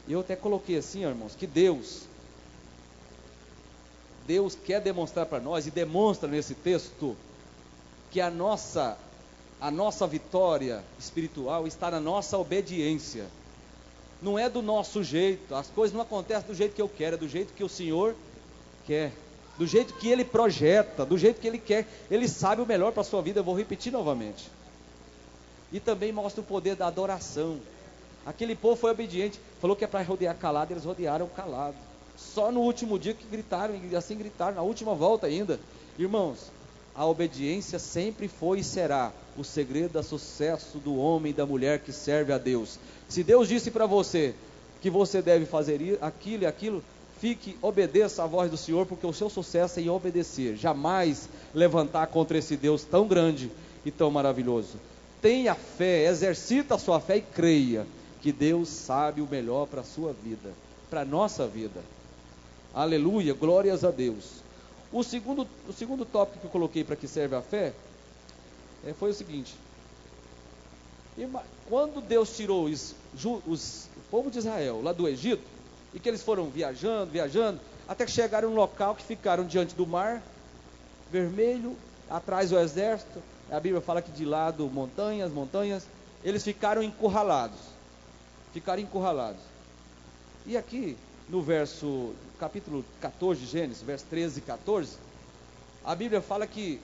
Eu até coloquei assim, irmãos, que Deus quer demonstrar para nós, e demonstra nesse texto, que a nossa vitória espiritual está na nossa obediência. Não é do nosso jeito, as coisas não acontecem do jeito que eu quero, é do jeito que o Senhor quer, do jeito que Ele projeta, do jeito que Ele quer. Ele sabe o melhor para a sua vida. Eu vou repetir novamente. E também mostra o poder da adoração. Aquele povo foi obediente, falou que é para rodear calado, eles rodearam calado. Só no último dia que gritaram, e assim gritaram, na última volta ainda. Irmãos, a obediência sempre foi e será o segredo do sucesso do homem e da mulher que serve a Deus. Se Deus disse para você que você deve fazer aquilo e aquilo, obedeça a voz do Senhor, porque o seu sucesso é em obedecer, jamais levantar contra esse Deus tão grande e tão maravilhoso. tenha fé, exercita a sua fé e creia que Deus sabe o melhor para a sua vida, para a nossa vida. Aleluia, glórias a Deus. O segundo tópico que eu coloquei para que serve a fé foi o seguinte: quando Deus tirou o povo de Israel lá do Egito, e que eles foram viajando, até que chegaram num local que ficaram diante do mar vermelho, atrás o exército, a Bíblia fala que de lado montanhas, eles ficaram encurralados. E aqui, no capítulo 14 de Gênesis, verso 13 e 14, a Bíblia fala que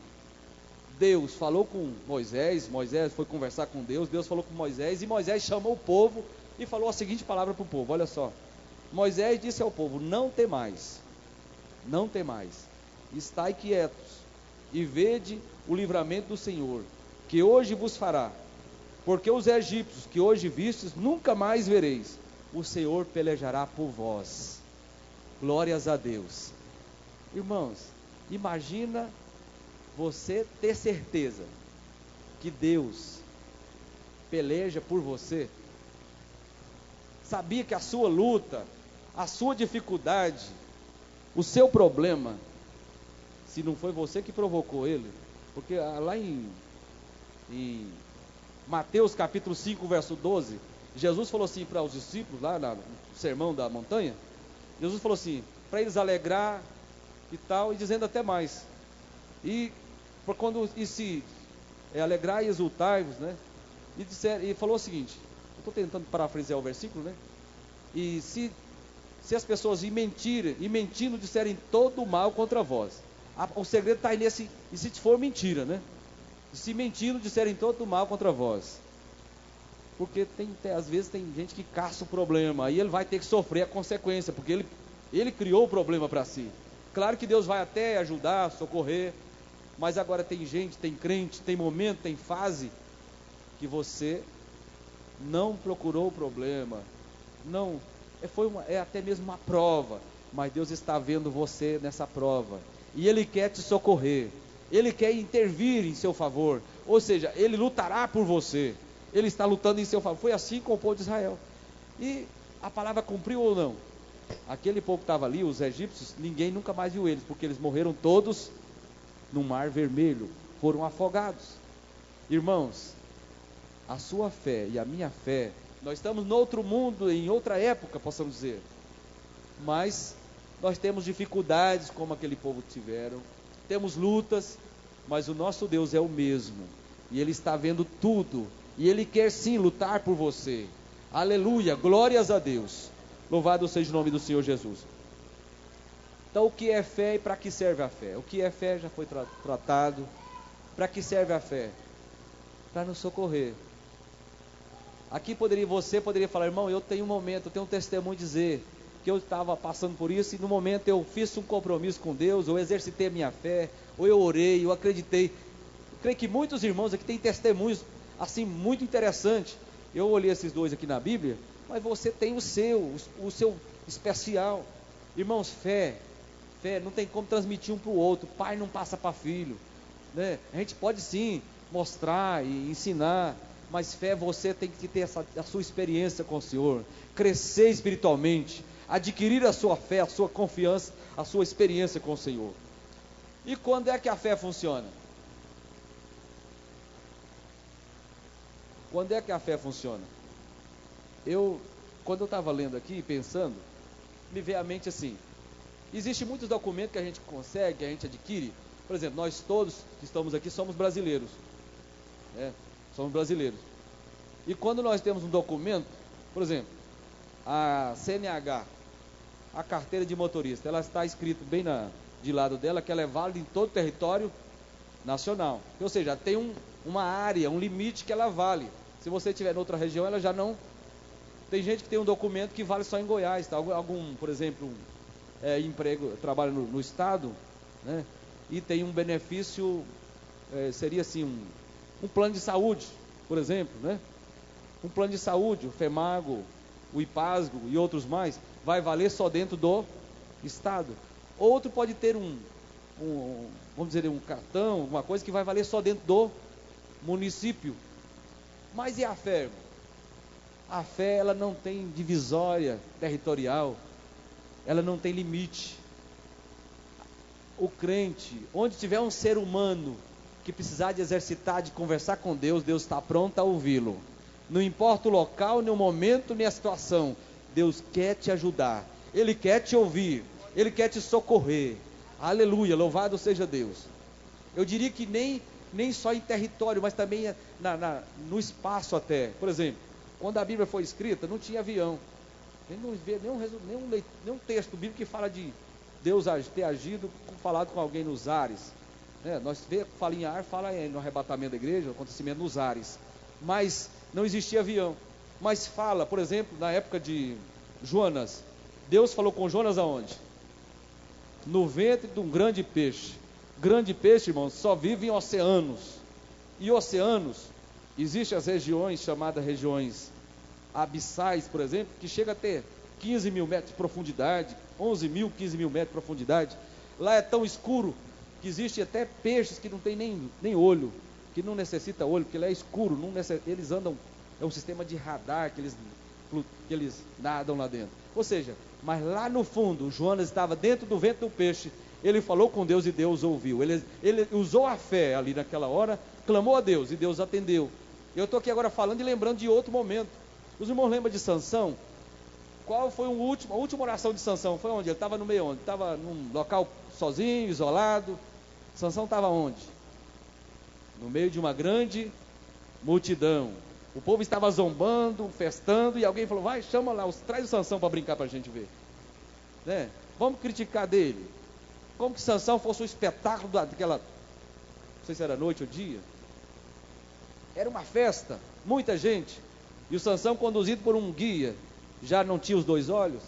Deus falou com Moisés foi conversar com Deus falou com Moisés, e Moisés chamou o povo e falou a seguinte palavra para o povo, olha só. Moisés disse ao povo: não temais, estai quietos, e vede o livramento do Senhor, que hoje vos fará, porque os egípcios que hoje vistes, nunca mais vereis, o Senhor pelejará por vós. Glórias a Deus. Irmãos, imagina você ter certeza que Deus peleja por você. Sabia que a sua luta, a sua dificuldade, o seu problema, se não foi você que provocou ele, porque lá em Mateus capítulo 5, verso 12, Jesus falou assim para os discípulos, lá no sermão da montanha, Jesus falou assim, para eles alegrar e tal, e dizendo até mais, alegrar e exultai-vos, né? E falou o seguinte, eu estou tentando parafrasear o versículo, né? E se as pessoas mentindo disserem todo o mal contra vós, o segredo está aí nesse, e se for mentira, né? Se mentindo disserem todo o mal contra vós, porque às vezes tem gente que caça o problema, aí ele vai ter que sofrer a consequência, porque ele criou o problema para si. Claro que Deus vai até ajudar, socorrer, mas agora tem gente, tem crente, tem momento, tem fase, que você não procurou o problema, não, é até mesmo uma prova, mas Deus está vendo você nessa prova, e Ele quer te socorrer, Ele quer intervir em seu favor, ou seja, Ele lutará por você, Ele está lutando em seu favor. Foi assim com o povo de Israel, e a palavra cumpriu ou não? Aquele povo que estava ali, os egípcios, ninguém nunca mais viu eles, porque eles morreram todos no mar vermelho, foram afogados. Irmãos, a sua fé e a minha fé, nós estamos em outro mundo, em outra época, possamos dizer, mas nós temos dificuldades como aquele povo tiveram, temos lutas, mas o nosso Deus é o mesmo, e Ele está vendo tudo, e Ele quer sim lutar por você. Aleluia, glórias a Deus, louvado seja o nome do Senhor Jesus. Então, o que é fé e para que serve a fé? O que é fé já foi tratado. Para que serve a fé? Para nos socorrer. Aqui você poderia falar, irmão, eu tenho um testemunho dizer que eu estava passando por isso, e no momento eu fiz um compromisso com Deus, ou exercitei a minha fé, ou eu orei, eu acreditei. Eu creio que muitos irmãos aqui têm testemunhos assim muito interessantes. Eu olhei esses dois aqui na Bíblia, mas você tem o seu especial. Irmãos, fé não tem como transmitir um para o outro. Pai não passa para filho, né? A gente pode sim mostrar e ensinar, mas fé você tem que ter a sua experiência com o Senhor, crescer espiritualmente, adquirir a sua fé, a sua confiança, a sua experiência com o Senhor. E quando é que a fé funciona? Quando é que a fé funciona? Quando eu estava lendo aqui, pensando, me veio à mente assim, existem muitos documentos que a gente consegue, que a gente adquire. Por exemplo, nós todos que estamos aqui somos brasileiros, né? Somos brasileiros. E quando nós temos um documento, por exemplo, a CNH, a carteira de motorista, ela está escrito bem de lado dela que ela é válida em todo o território nacional. Ou seja, tem uma área, um limite que ela vale. Se você estiver em outra região, ela já não... Tem gente que tem um documento que vale só em Goiás, tá? Por exemplo, emprego, trabalho no estado, né? E tem um benefício, seria assim, um plano de saúde, por exemplo, né? Um plano de saúde, o FEMAGO, o IPASGO e outros mais, vai valer só dentro do estado. Outro pode ter vamos dizer, um cartão, alguma coisa que vai valer só dentro do município. Mas e a fé, irmão? A fé, ela não tem divisória territorial, ela não tem limite. O crente, onde tiver um ser humano que precisar de exercitar, de conversar com Deus, Deus está pronto a ouvi-lo. Não importa o local, nem o momento, nem a situação, Deus quer te ajudar, Ele quer te ouvir, Ele quer te socorrer. Aleluia, louvado seja Deus. Eu diria que nem só em território, mas também no espaço até. Por exemplo, quando a Bíblia foi escrita, não tinha avião. Não vê nenhum texto bíblico que fala de Deus ter agido, falado com alguém nos ares. Nós fala em ar, fala no arrebatamento da igreja, acontecimento nos ares. Mas não existia avião. Mas fala, por exemplo, na época de Jonas, Deus falou com Jonas aonde? No ventre de um grande peixe. Grande peixe, irmãos, só vive em oceanos. E oceanos, existem as regiões chamadas regiões abissais, por exemplo, que chega a ter 15 mil metros de profundidade, 11 mil, 15 mil metros de profundidade. Lá é tão escuro que existe até peixes que não tem nem olho, que não necessita olho, porque lá é escuro, eles andam, é um sistema de radar que eles nadam lá dentro. Ou seja, mas lá no fundo, Jonas estava dentro do ventre do peixe, ele falou com Deus e Deus ouviu. Ele usou a fé ali naquela hora, clamou a Deus e Deus atendeu. Eu estou aqui agora falando e lembrando de outro momento. Os irmãos lembram de Sansão? Qual foi a última oração de Sansão? Foi onde? Ele estava no meio onde? Estava num local sozinho, isolado. Sansão estava onde? No meio de uma grande multidão. O povo estava zombando, festando, e alguém falou, vai, chama lá, traz o Sansão para brincar para a gente ver. Vamos criticar dele. Como que Sansão fosse um espetáculo daquela, não sei se era noite ou dia. Era uma festa, muita gente. E o Sansão, conduzido por um guia, já não tinha os dois olhos.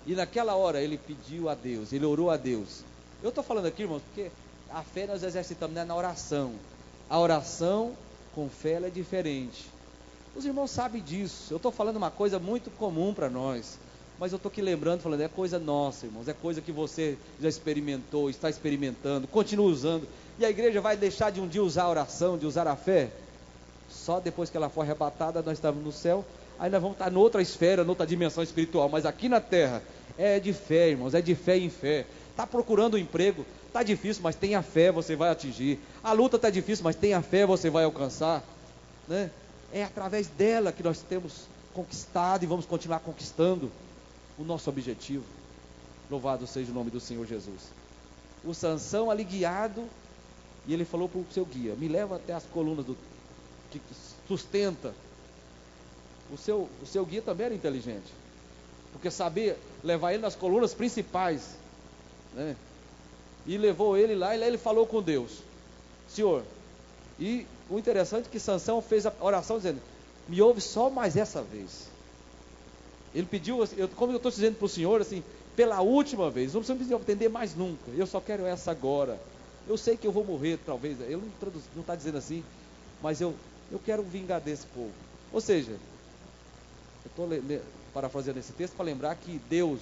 E naquela hora ele pediu a Deus, ele orou a Deus. Eu estou falando aqui, irmãos, porque a fé nós exercitamos na oração. A oração com fé ela é diferente. Os irmãos sabem disso. Eu estou falando uma coisa muito comum para nós. Mas eu estou aqui lembrando, falando, é coisa nossa, irmãos. É coisa que você já experimentou, está experimentando, continua usando. E a igreja vai deixar de um dia usar a oração, de usar a fé? Só depois que ela for arrebatada, nós estamos no céu. Aí nós vamos estar noutra esfera, noutra dimensão espiritual. Mas aqui na terra, é de fé, irmãos, é de fé em fé. Está procurando um emprego, está difícil, mas tenha fé, você vai atingir. A luta está difícil, mas tenha fé, você vai alcançar. É através dela que nós temos conquistado e vamos continuar conquistando o nosso objetivo. Louvado seja o nome do Senhor Jesus. O Sansão ali guiado, e ele falou para o seu guia, me leva até as colunas que sustenta. O seu guia também era inteligente, porque sabia levar ele nas colunas principais, e levou ele lá, e lá ele falou com Deus, Senhor. E o interessante é que Sansão fez a oração dizendo, me ouve só mais essa vez. Ele pediu, como eu estou dizendo para o Senhor, assim, pela última vez, não precisa atender mais nunca, eu só quero essa agora. Eu sei que eu vou morrer, talvez, ele não está dizendo assim, mas eu quero vingar desse povo. Ou seja, eu estou parafraseando esse texto para lembrar que Deus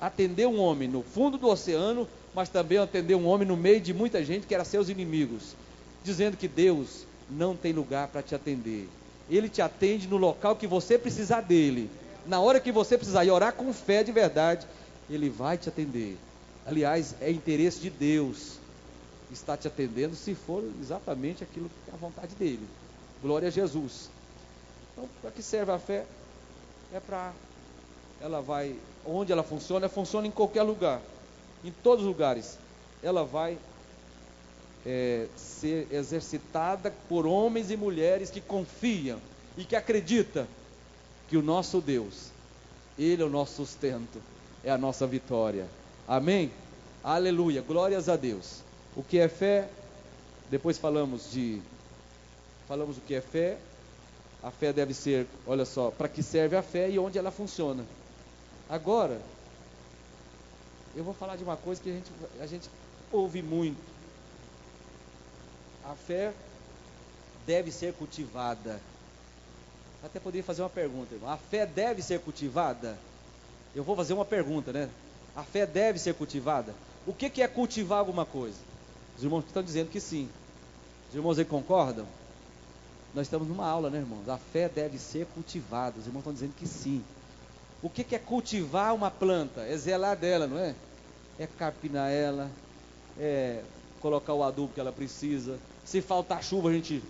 atendeu um homem no fundo do oceano, mas também atendeu um homem no meio de muita gente que era seus inimigos, dizendo que Deus não tem lugar para te atender. Ele te atende no local que você precisar dele, na hora que você precisar, e orar com fé de verdade, Ele vai te atender. Aliás, é interesse de Deus estar te atendendo, se for exatamente aquilo que é a vontade dele. Glória a Jesus. Então, para que serve a fé? É para, ela vai, onde ela funciona em qualquer lugar, em todos os lugares, ela vai ser exercitada por homens e mulheres que confiam e que acreditam que o nosso Deus, Ele é o nosso sustento, é a nossa vitória. Amém? Aleluia, glórias a Deus. O que é fé? Depois falamos o que é fé. A fé deve ser, olha só, para que serve a fé e onde ela funciona. Agora, eu vou falar de uma coisa que a gente ouve muito. A fé deve ser cultivada. Até poderia fazer uma pergunta, irmão. A fé deve ser cultivada? Eu vou fazer uma pergunta, né? A fé deve ser cultivada? O que é cultivar alguma coisa? Os irmãos estão dizendo que sim. Os irmãos aí concordam? nós estamos numa aula, né, irmãos? A fé deve ser cultivada. Os irmãos estão dizendo que sim. O que é cultivar uma planta? É zelar dela, não é? É carpinar ela, é colocar o adubo que ela precisa. Se faltar chuva, a gente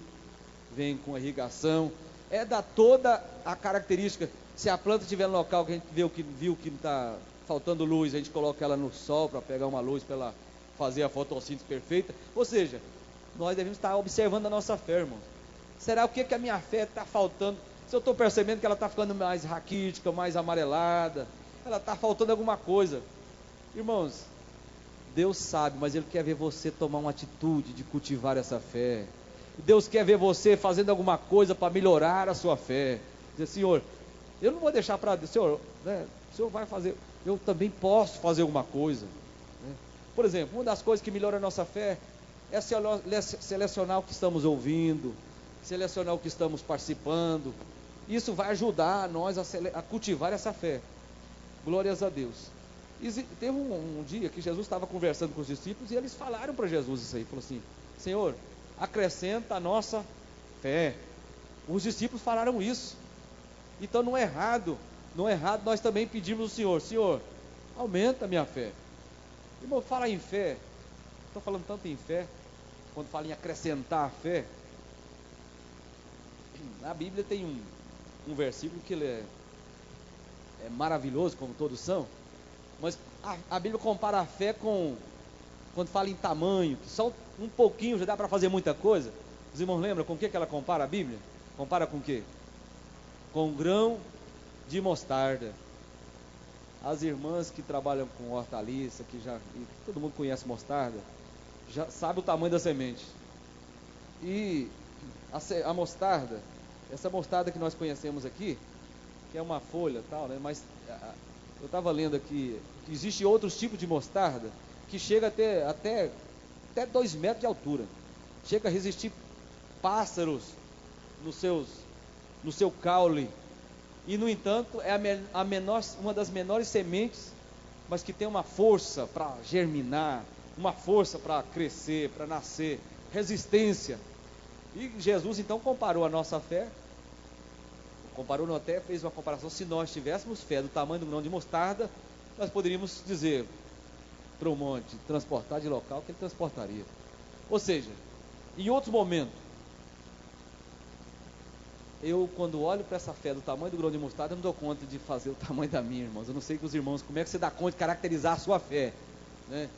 vem com a irrigação. É dar toda a característica. Se a planta estiver no local que a gente viu que está faltando luz, a gente coloca ela no sol para pegar uma luz para ela fazer a fotossíntese perfeita. Ou seja, nós devemos estar observando a nossa fé, irmãos. Será o que a minha fé está faltando? Se eu estou percebendo que ela está ficando mais raquítica, mais amarelada, ela está faltando alguma coisa. Irmãos, Deus sabe, mas Ele quer ver você tomar uma atitude de cultivar essa fé. Deus quer ver você fazendo alguma coisa para melhorar a sua fé. Dizer, Senhor, eu não vou deixar para Deus, Senhor, né, o Senhor vai fazer, eu também posso fazer alguma coisa. Né? Por exemplo, uma das coisas que melhora a nossa fé é selecionar o que estamos ouvindo, selecionar o que estamos participando. Isso vai ajudar nós a cultivar essa fé. Glórias a Deus. E teve um dia que Jesus estava conversando com os discípulos e eles falaram para Jesus isso aí. Falou assim, Senhor, acrescenta a nossa fé. Os discípulos falaram isso. Então não é errado nós também pedimos ao Senhor, Senhor, aumenta a minha fé. Irmão, fala em fé. Estou falando tanto em fé, quando fala em acrescentar a fé. Na Bíblia tem um versículo que ele é maravilhoso, como todos são, mas a Bíblia compara a fé com, quando fala em tamanho, que só um pouquinho já dá para fazer muita coisa. Os irmãos lembram com o que ela compara a Bíblia? Compara com o quê? Com um grão de mostarda. As irmãs que trabalham com hortaliça, todo mundo conhece mostarda, já sabe o tamanho da semente. E a mostarda, essa mostarda que nós conhecemos aqui, que é uma folha tal, né? Mas eu estava lendo aqui que existe outros tipos de mostarda que chega até 2 metros de altura, chega a resistir pássaros no seu caule, e no entanto é uma das menores sementes, mas que tem uma força para germinar, uma força para crescer, para nascer, resistência. E Jesus então comparou a nossa fé, fez uma comparação. Se nós tivéssemos fé do tamanho do grão de mostarda, nós poderíamos dizer para o monte, transportar de local, que ele transportaria. Ou seja, em outros momentos, eu quando olho para essa fé do tamanho do grão de mostarda, eu não dou conta de fazer o tamanho da minha, irmãos. Eu não sei que os irmãos, como é que você dá conta de caracterizar a sua fé, né?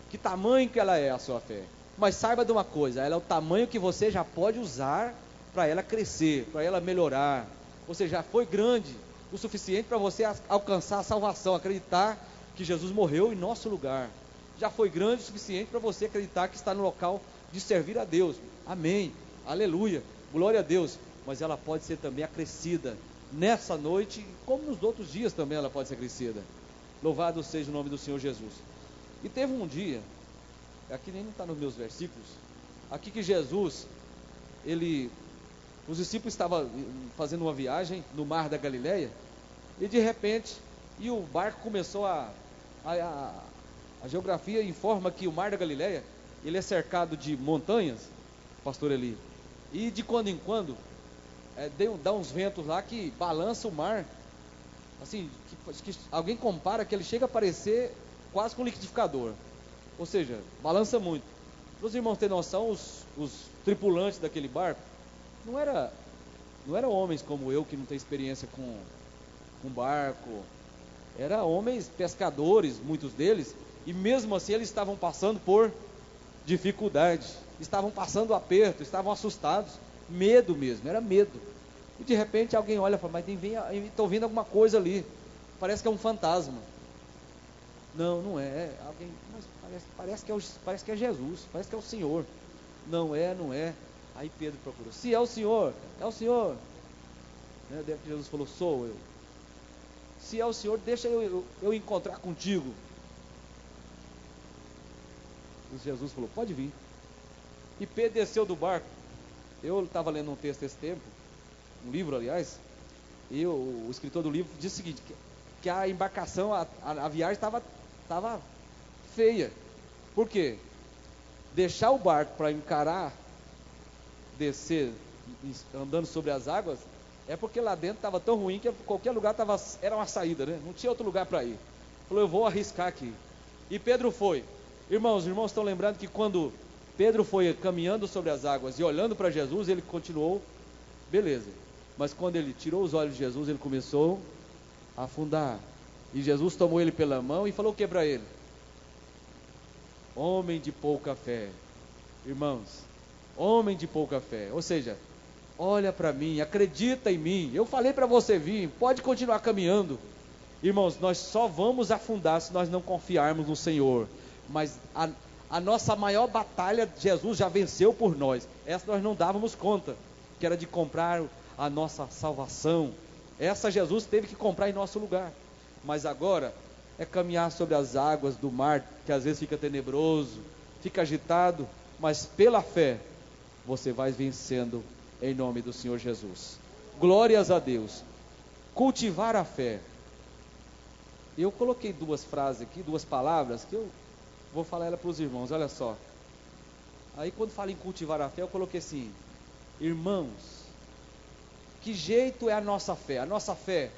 Que tamanho que ela é a sua fé? Mas saiba de uma coisa, ela é o tamanho que você já pode usar para ela crescer, para ela melhorar. Ou seja, já foi grande o suficiente para você alcançar a salvação, acreditar que Jesus morreu em nosso lugar. Já foi grande o suficiente para você acreditar que está no local de servir a Deus. Amém, aleluia, glória a Deus. Mas ela pode ser também acrescida nessa noite, como nos outros dias também ela pode ser crescida. Louvado seja o nome do Senhor Jesus. E teve um dia, aqui nem não está nos meus versículos, aqui que Jesus, os discípulos estavam fazendo uma viagem no mar da Galileia, e de repente, o barco começou a geografia informa que o mar da Galileia, ele é cercado de montanhas, pastor Eli, e de quando em quando, dá uns ventos lá que balança o mar, assim, que alguém compara que ele chega a parecer quase com um liquidificador, ou seja, balança muito. Para os irmãos terem noção, os tripulantes daquele barco não eram homens como eu, que não tem experiência com barco, eram homens pescadores, muitos deles, e mesmo assim eles estavam passando por dificuldade, estavam passando aperto, estavam assustados, medo mesmo, era medo. E de repente alguém olha e fala, mas estou vendo alguma coisa ali, parece que é um fantasma. Não é, alguém, mas parece que é Jesus, parece que é o Senhor. Não é. Aí Pedro procurou, se é o Senhor, né? Daí Jesus falou, sou eu. Se é o Senhor, deixa eu encontrar contigo. E Jesus falou, pode vir. E Pedro desceu do barco. Eu estava lendo um texto esse tempo, um livro aliás, e o escritor do livro disse o seguinte, que a embarcação, a viagem estava feia. Por quê? Deixar o barco para encarar, descer andando sobre as águas, é porque lá dentro estava tão ruim que qualquer lugar era uma saída, né? Não tinha outro lugar para ir. Falou, eu vou arriscar aqui. E Pedro foi. Irmãos, os irmãos estão lembrando que quando Pedro foi caminhando sobre as águas e olhando para Jesus, ele continuou, beleza. Mas quando ele tirou os olhos de Jesus, ele começou a afundar. E Jesus tomou ele pela mão e falou o que para ele? Homem de pouca fé. Irmãos, homem de pouca fé. Ou seja, olha para mim, acredita em mim. Eu falei para você vir, pode continuar caminhando. Irmãos, nós só vamos afundar se nós não confiarmos no Senhor. Mas a nossa maior batalha, Jesus já venceu por nós. Essa nós não dávamos conta, que era de comprar a nossa salvação. Essa Jesus teve que comprar em nosso lugar. Mas agora é caminhar sobre as águas do mar, que às vezes fica tenebroso, fica agitado, mas pela fé você vai vencendo em nome do Senhor Jesus. Glórias a Deus. Cultivar a fé. Eu coloquei duas frases aqui, duas palavras, que eu vou falar ela para os irmãos, olha só. Aí quando fala em cultivar a fé, eu coloquei assim, irmãos, que jeito é a nossa fé? A nossa fé,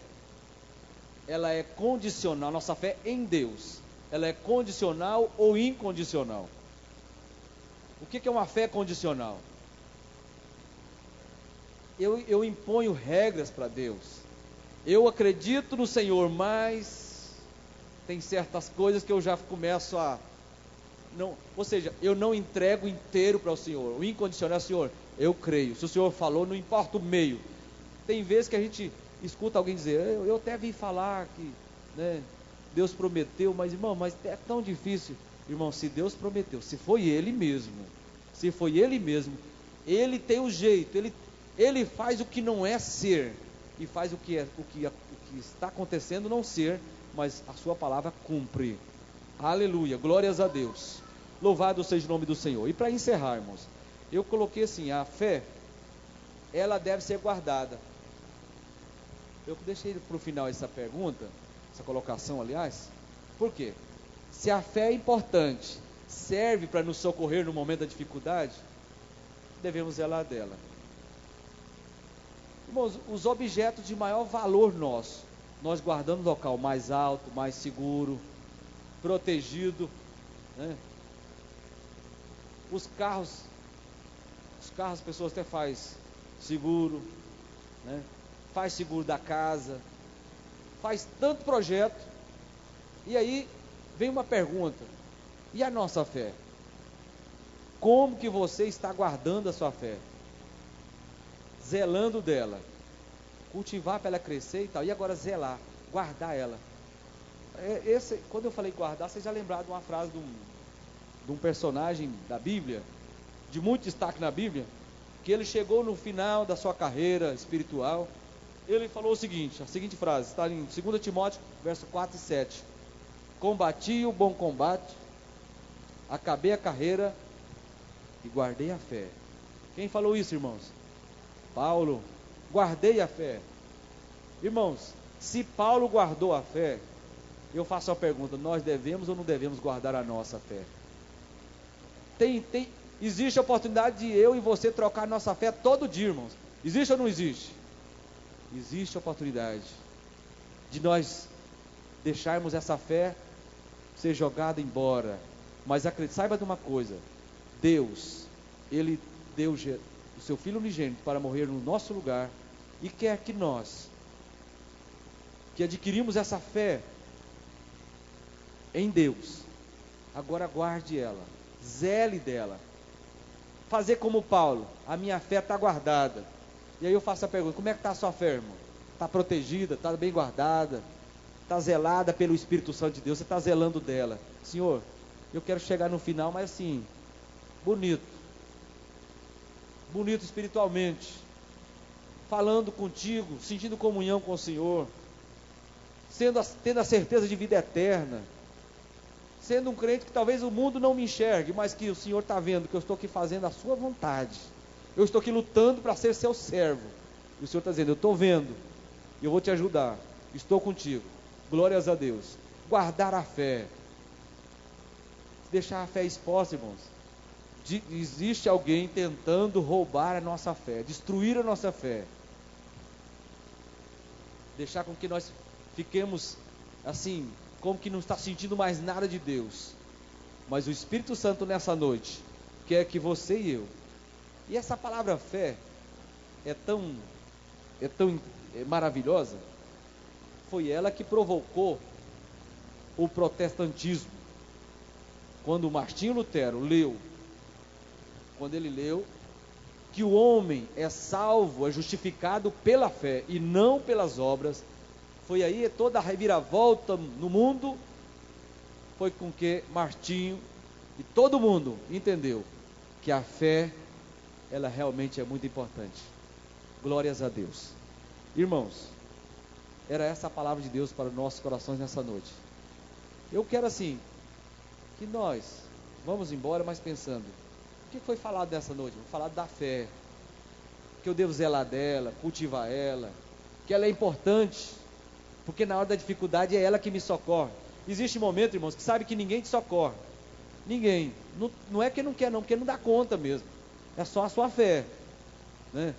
ela é condicional, nossa fé em Deus, ela é condicional ou incondicional? O que é uma fé condicional? Eu imponho regras para Deus, eu acredito no Senhor, mas tem certas coisas que eu já começo a, não, ou seja, eu não entrego inteiro para o Senhor. O incondicional é, Senhor, eu creio, se o Senhor falou, não importa o meio. Tem vezes que a gente escuta alguém dizer, eu até vi falar que, né, Deus prometeu, mas irmão, mas é tão difícil. Irmão, se Deus prometeu, se foi Ele mesmo, Ele tem o jeito, Ele faz o que não é ser, e faz o que está acontecendo não ser, mas a sua palavra cumpre. Aleluia, glórias a Deus. Louvado seja o nome do Senhor. E para encerrarmos, eu coloquei assim, a fé, ela deve ser guardada. Eu deixei para o final essa pergunta, essa colocação, aliás, por quê? Se a fé é importante, serve para nos socorrer no momento da dificuldade, devemos zelar dela. Irmãos, os objetos de maior valor nosso, nós guardamos no local mais alto, mais seguro, protegido, né? Os carros, as pessoas até faz seguro, né? Faz seguro da casa, faz tanto projeto, e aí vem uma pergunta, e a nossa fé? Como que você está guardando a sua fé? Zelando dela, cultivar para ela crescer e tal, e agora zelar, guardar ela. Quando eu falei guardar, vocês já lembraram de uma frase de um personagem da Bíblia, de muito destaque na Bíblia, que ele chegou no final da sua carreira espiritual, ele falou a seguinte frase, está em 2 Timóteo, verso 4 e 7, combati o bom combate, acabei a carreira e guardei a fé. Quem falou isso, irmãos? Paulo. Guardei a fé. Irmãos, se Paulo guardou a fé, eu faço a pergunta, nós devemos ou não devemos guardar a nossa fé? Existe a oportunidade de eu e você trocar a nossa fé todo dia, irmãos. Existe ou não existe? Existe a oportunidade de nós deixarmos essa fé ser jogada embora. Mas saiba de uma coisa, Deus, Ele deu o seu Filho unigênito para morrer no nosso lugar, e quer que nós, que adquirimos essa fé em Deus, agora guarde ela, zele dela, fazer como Paulo, a minha fé está guardada. E aí eu faço a pergunta, como é que está a sua fé, irmão? Está protegida, está bem guardada, está zelada pelo Espírito Santo de Deus, você está zelando dela? Senhor, eu quero chegar no final, mas assim, bonito espiritualmente, falando contigo, sentindo comunhão com o Senhor, tendo a certeza de vida eterna, sendo um crente que talvez o mundo não me enxergue, mas que o Senhor está vendo que eu estou aqui fazendo a sua vontade, eu estou aqui lutando para ser seu servo, e o Senhor está dizendo, eu estou vendo, e eu vou te ajudar, estou contigo. Glórias a Deus. Guardar a fé, deixar a fé exposta, irmãos, existe alguém tentando roubar a nossa fé, destruir a nossa fé, deixar com que nós fiquemos assim, como que não está sentindo mais nada de Deus. Mas o Espírito Santo nessa noite quer que você e eu, e essa palavra fé é tão maravilhosa, foi ela que provocou o protestantismo. Quando Martinho Lutero leu, quando ele leu que o homem é salvo, é justificado pela fé e não pelas obras, foi aí toda a reviravolta no mundo, foi com que Martinho e todo mundo entendeu que a fé, ela realmente é muito importante. Glórias a Deus. Irmãos, era essa a palavra de Deus para os nossos corações nessa noite. Eu quero assim, que nós vamos embora, mas pensando, o que foi falado nessa noite? Vamos falar da fé, que eu devo zelar dela, cultivar ela, que ela é importante, porque na hora da dificuldade é ela que me socorre. Existe momento, irmãos, que sabe que ninguém te socorre, ninguém, não é que não quer não, porque não dá conta mesmo, é só a sua fé, né?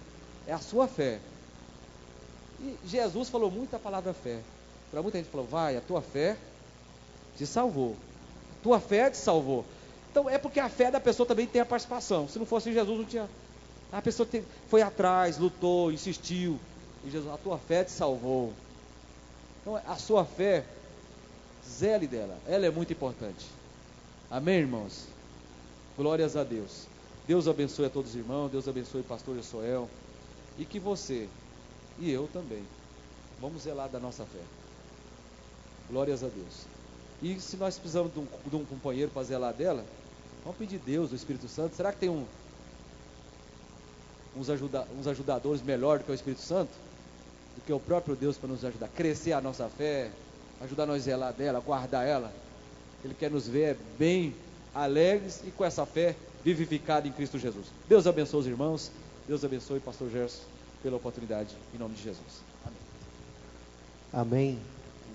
É a sua fé. E Jesus falou muito a palavra fé. Para muita gente falou, vai, a tua fé te salvou, a tua fé te salvou. Então é porque a fé da pessoa também tem a participação. Se não fosse Jesus, não tinha. A pessoa foi atrás, lutou, insistiu, e Jesus, a tua fé te salvou. Então a sua fé, zele dela, ela é muito importante. Amém, irmãos? Glórias a Deus. Deus abençoe a todos os irmãos, Deus abençoe o pastor Josuel, e que você e eu também vamos zelar da nossa fé. Glórias a Deus. E se nós precisamos de um companheiro para zelar dela, vamos pedir Deus, o Espírito Santo. Será que tem uns ajudadores melhor do que o Espírito Santo? Do que o próprio Deus para nos ajudar a crescer a nossa fé, ajudar nós a zelar dela, guardar ela. Ele quer nos ver bem alegres e com essa fé vivificada em Cristo Jesus. Deus abençoe os irmãos, Deus abençoe o pastor Gerson pela oportunidade, em nome de Jesus. Amém. Amém.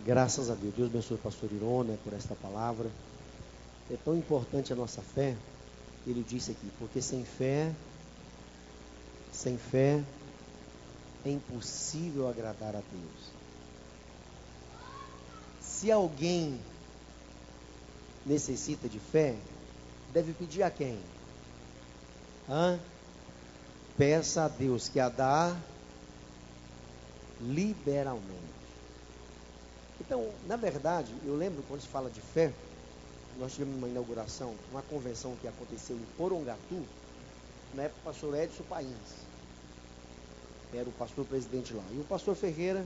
Graças a Deus. Deus abençoe o pastor Irona por esta palavra. É tão importante a nossa fé, ele disse aqui, porque sem fé é impossível agradar a Deus. Se alguém necessita de fé, deve pedir a quem? Peça a Deus que a dá liberalmente. Então, na verdade, eu lembro quando se fala de fé, nós tivemos uma inauguração, uma convenção que aconteceu em Porongatu, na época o pastor Edson Pains era o pastor presidente lá. E o pastor Ferreira,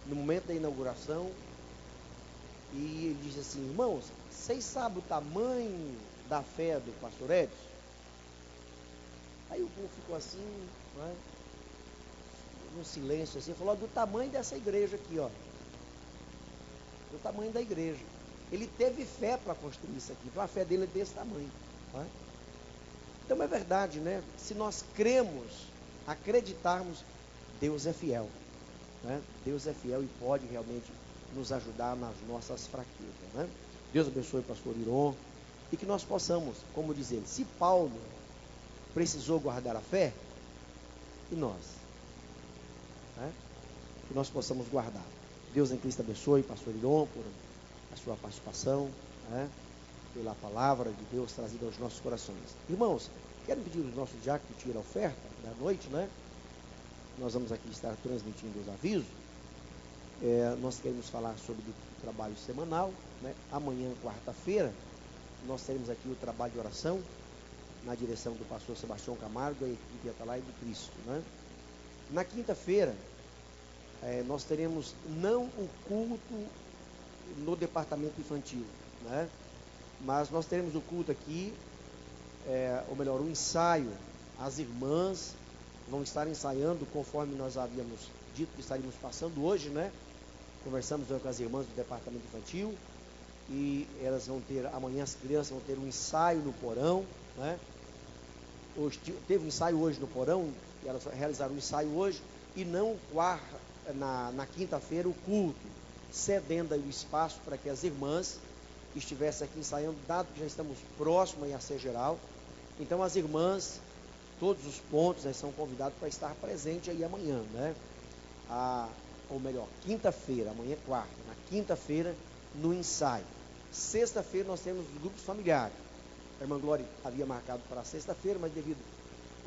no momento da inauguração, e ele disse assim, irmãos, vocês sabem o tamanho da fé do pastor Edson? Aí o povo ficou assim, não é? No silêncio assim, falou do tamanho dessa igreja aqui, ó. Do tamanho da igreja. Ele teve fé para construir isso aqui, então a fé dele é desse tamanho. Não é? Então é verdade, né? Se nós cremos, acreditarmos, Deus é fiel. Né? Deus é fiel e pode realmente nos ajudar nas nossas fraquezas. Né? Deus abençoe o pastor Iron e que nós possamos, como diz ele, se Paulo precisou guardar a fé, e nós? Né? Que nós possamos guardar. Deus em Cristo abençoe, pastor Iron, por a sua participação, né? Pela palavra de Deus trazida aos nossos corações. Irmãos, quero pedir ao nosso diácono que tire a oferta da noite, né? Nós vamos aqui estar transmitindo os avisos. Nós queremos falar sobre o trabalho semanal, né? Amanhã, quarta-feira, nós teremos aqui o trabalho de oração, na direção do pastor Sebastião Camargo, a equipe Atalai do Cristo, né? Na quinta-feira, nós teremos não o culto no departamento infantil, né? Mas nós teremos o culto aqui, ou melhor, o ensaio. As irmãs vão estar ensaiando conforme nós havíamos dito que estaríamos passando hoje, né? Conversamos com as irmãs do departamento infantil e elas vão ter, amanhã as crianças vão ter um ensaio no porão, né? Hoje, teve um ensaio hoje no porão, e elas realizaram um ensaio hoje e não na quinta-feira o culto, cedendo aí o espaço para que as irmãs que estivessem aqui ensaiando, dado que já estamos próximos a ser geral, Então as irmãs, todos os pontos, né, são convidados para estar presente aí amanhã, né? Ou melhor, quinta-feira, amanhã é quarta, na quinta-feira no ensaio. Sexta-feira nós temos os grupos familiares. A irmã Glória havia marcado para sexta-feira, mas devido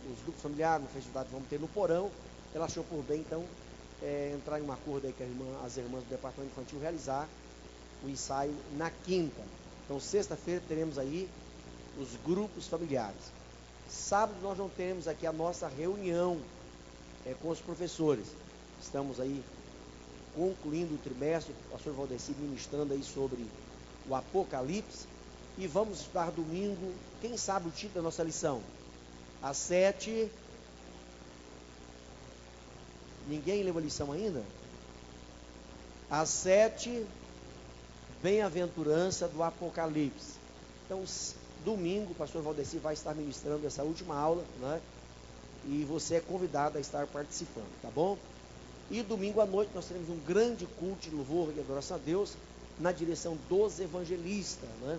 aos grupos familiares, na festividade vamos ter no porão, ela achou por bem então entrar em um acordo aí com as irmãs do departamento infantil, realizar o ensaio na quinta. Então sexta-feira teremos aí os grupos familiares. Sábado nós não teremos aqui a nossa reunião com os professores. Estamos aí concluindo o trimestre, o pastor Valdeci ministrando aí sobre o Apocalipse, e vamos estudar domingo, quem sabe o título da nossa lição? Às 7. Ninguém leu a lição ainda? Às 7, bem-aventurança do Apocalipse. Então, domingo, o pastor Valdeci vai estar ministrando essa última aula, né? E você é convidado a estar participando, tá bom? E domingo à noite nós teremos um grande culto de louvor e adoração a Deus na direção dos evangelistas, né?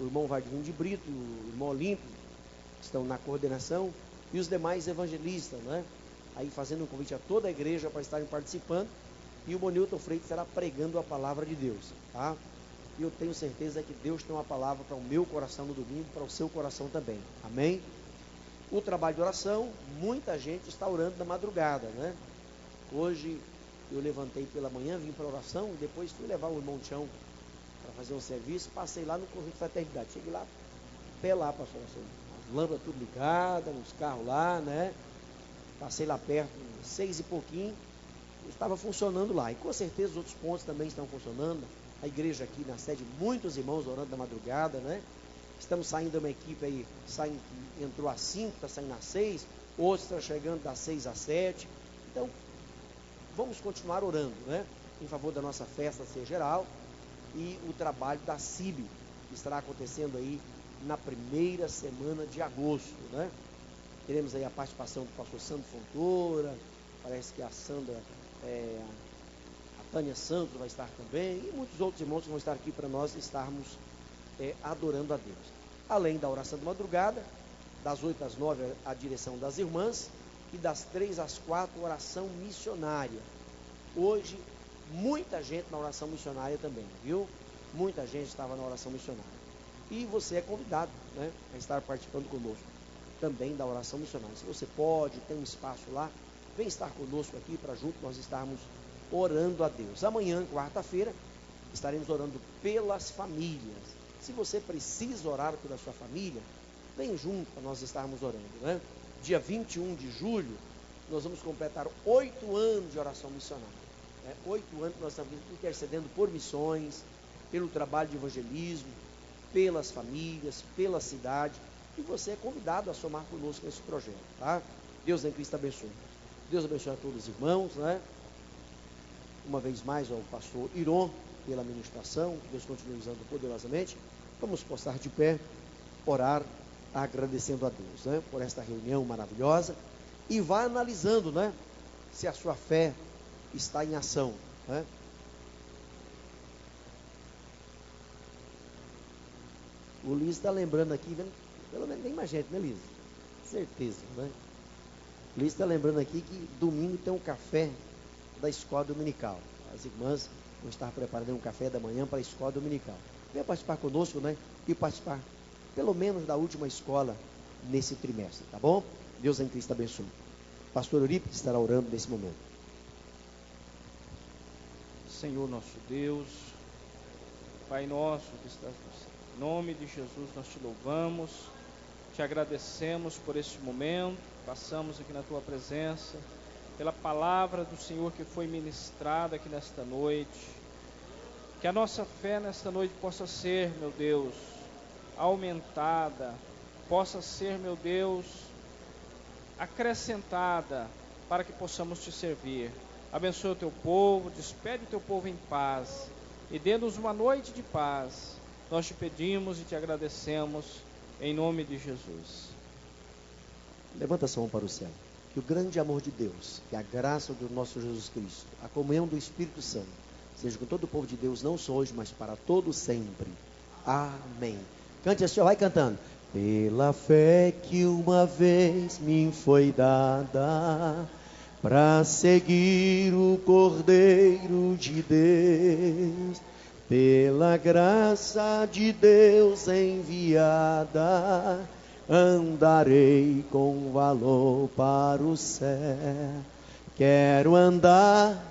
O irmão Vardinho de Brito, o irmão Olímpio estão na coordenação, e os demais evangelistas, né? Aí fazendo um convite a toda a igreja para estarem participando, e o Bonilton Freitas estará pregando a palavra de Deus, tá? E eu tenho certeza que Deus tem uma palavra para o meu coração no domingo, para o seu coração também, amém? O trabalho de oração, muita gente está orando na madrugada, né? Hoje eu levantei pela manhã, vim para a oração, e depois fui levar o irmão Tião para fazer um serviço, passei lá no conjunto de fraternidade, cheguei lá, pé lá, pastor, as lâmpadas tudo ligadas, os carros lá, né? Passei lá perto, 6 e pouquinho, estava funcionando lá, e com certeza os outros pontos também estão funcionando. A igreja aqui na sede, muitos irmãos orando na madrugada, né? Estamos saindo de uma equipe aí, entrou às 5, está saindo às 6, outros estão chegando das 6 às 7, então vamos continuar orando, né? Em favor da nossa festa ser geral, e o trabalho da CIB, que estará acontecendo aí na primeira semana de agosto, né? Teremos aí a participação do pastor Sandro Fontoura, parece que a Sandra, a Tânia Santos vai estar também, e muitos outros irmãos que vão estar aqui para nós estarmos adorando a Deus. Além da oração de madrugada, das 8 às 9 a direção das irmãs, e das 3 às 4 oração missionária. Hoje, muita gente na oração missionária também, viu? Muita gente estava na oração missionária. E você é convidado, né, a estar participando conosco também da oração missionária. Se você pode, tem um espaço lá, vem estar conosco aqui para junto nós estarmos orando a Deus. Amanhã, quarta-feira, estaremos orando pelas famílias. Se você precisa orar pela sua família, vem junto para nós estarmos orando, né? Dia 21 de julho, nós vamos completar 8 anos de oração missionária. 8 anos que nós estamos intercedendo por missões, pelo trabalho de evangelismo, pelas famílias, pela cidade. E você é convidado a somar conosco nesse projeto, tá? Deus em Cristo abençoe. Deus abençoe a todos os irmãos, né? Uma vez mais ao pastor Iron pela ministração, que Deus continue usando poderosamente. Vamos postar de pé, orar, agradecendo a Deus, né, por esta reunião maravilhosa, e vá analisando, né, se a sua fé está em ação, né? O Liz está lembrando aqui, pelo menos tem mais gente, né, Liz? Certeza, né? O Liz está lembrando aqui que domingo tem um café da escola dominical. As irmãs vão estar preparando um café da manhã para a escola dominical. Venha participar conosco, né? E participar, pelo menos, da última escola nesse trimestre, tá bom? Deus em Cristo abençoe. Pastor Eurípides estará orando nesse momento. Senhor nosso Deus, Pai nosso que estás no céu, em nome de Jesus nós te louvamos, te agradecemos por este momento, passamos aqui na tua presença, pela palavra do Senhor que foi ministrada aqui nesta noite. Que a nossa fé nesta noite possa ser, meu Deus, aumentada, possa ser, meu Deus, acrescentada, para que possamos te servir. Abençoa o teu povo, despede o teu povo em paz, e dê-nos uma noite de paz. Nós te pedimos e te agradecemos, em nome de Jesus. Levanta a sua mão para o céu. Que o grande amor de Deus, que a graça do nosso Jesus Cristo, a comunhão do Espírito Santo, seja com todo o povo de Deus, não só hoje, mas para todo sempre. Amém. Cante assim, vai cantando. pela fé que uma vez me foi dada, para seguir o Cordeiro de Deus, pela graça de Deus enviada, andarei com valor para o céu. Quero andar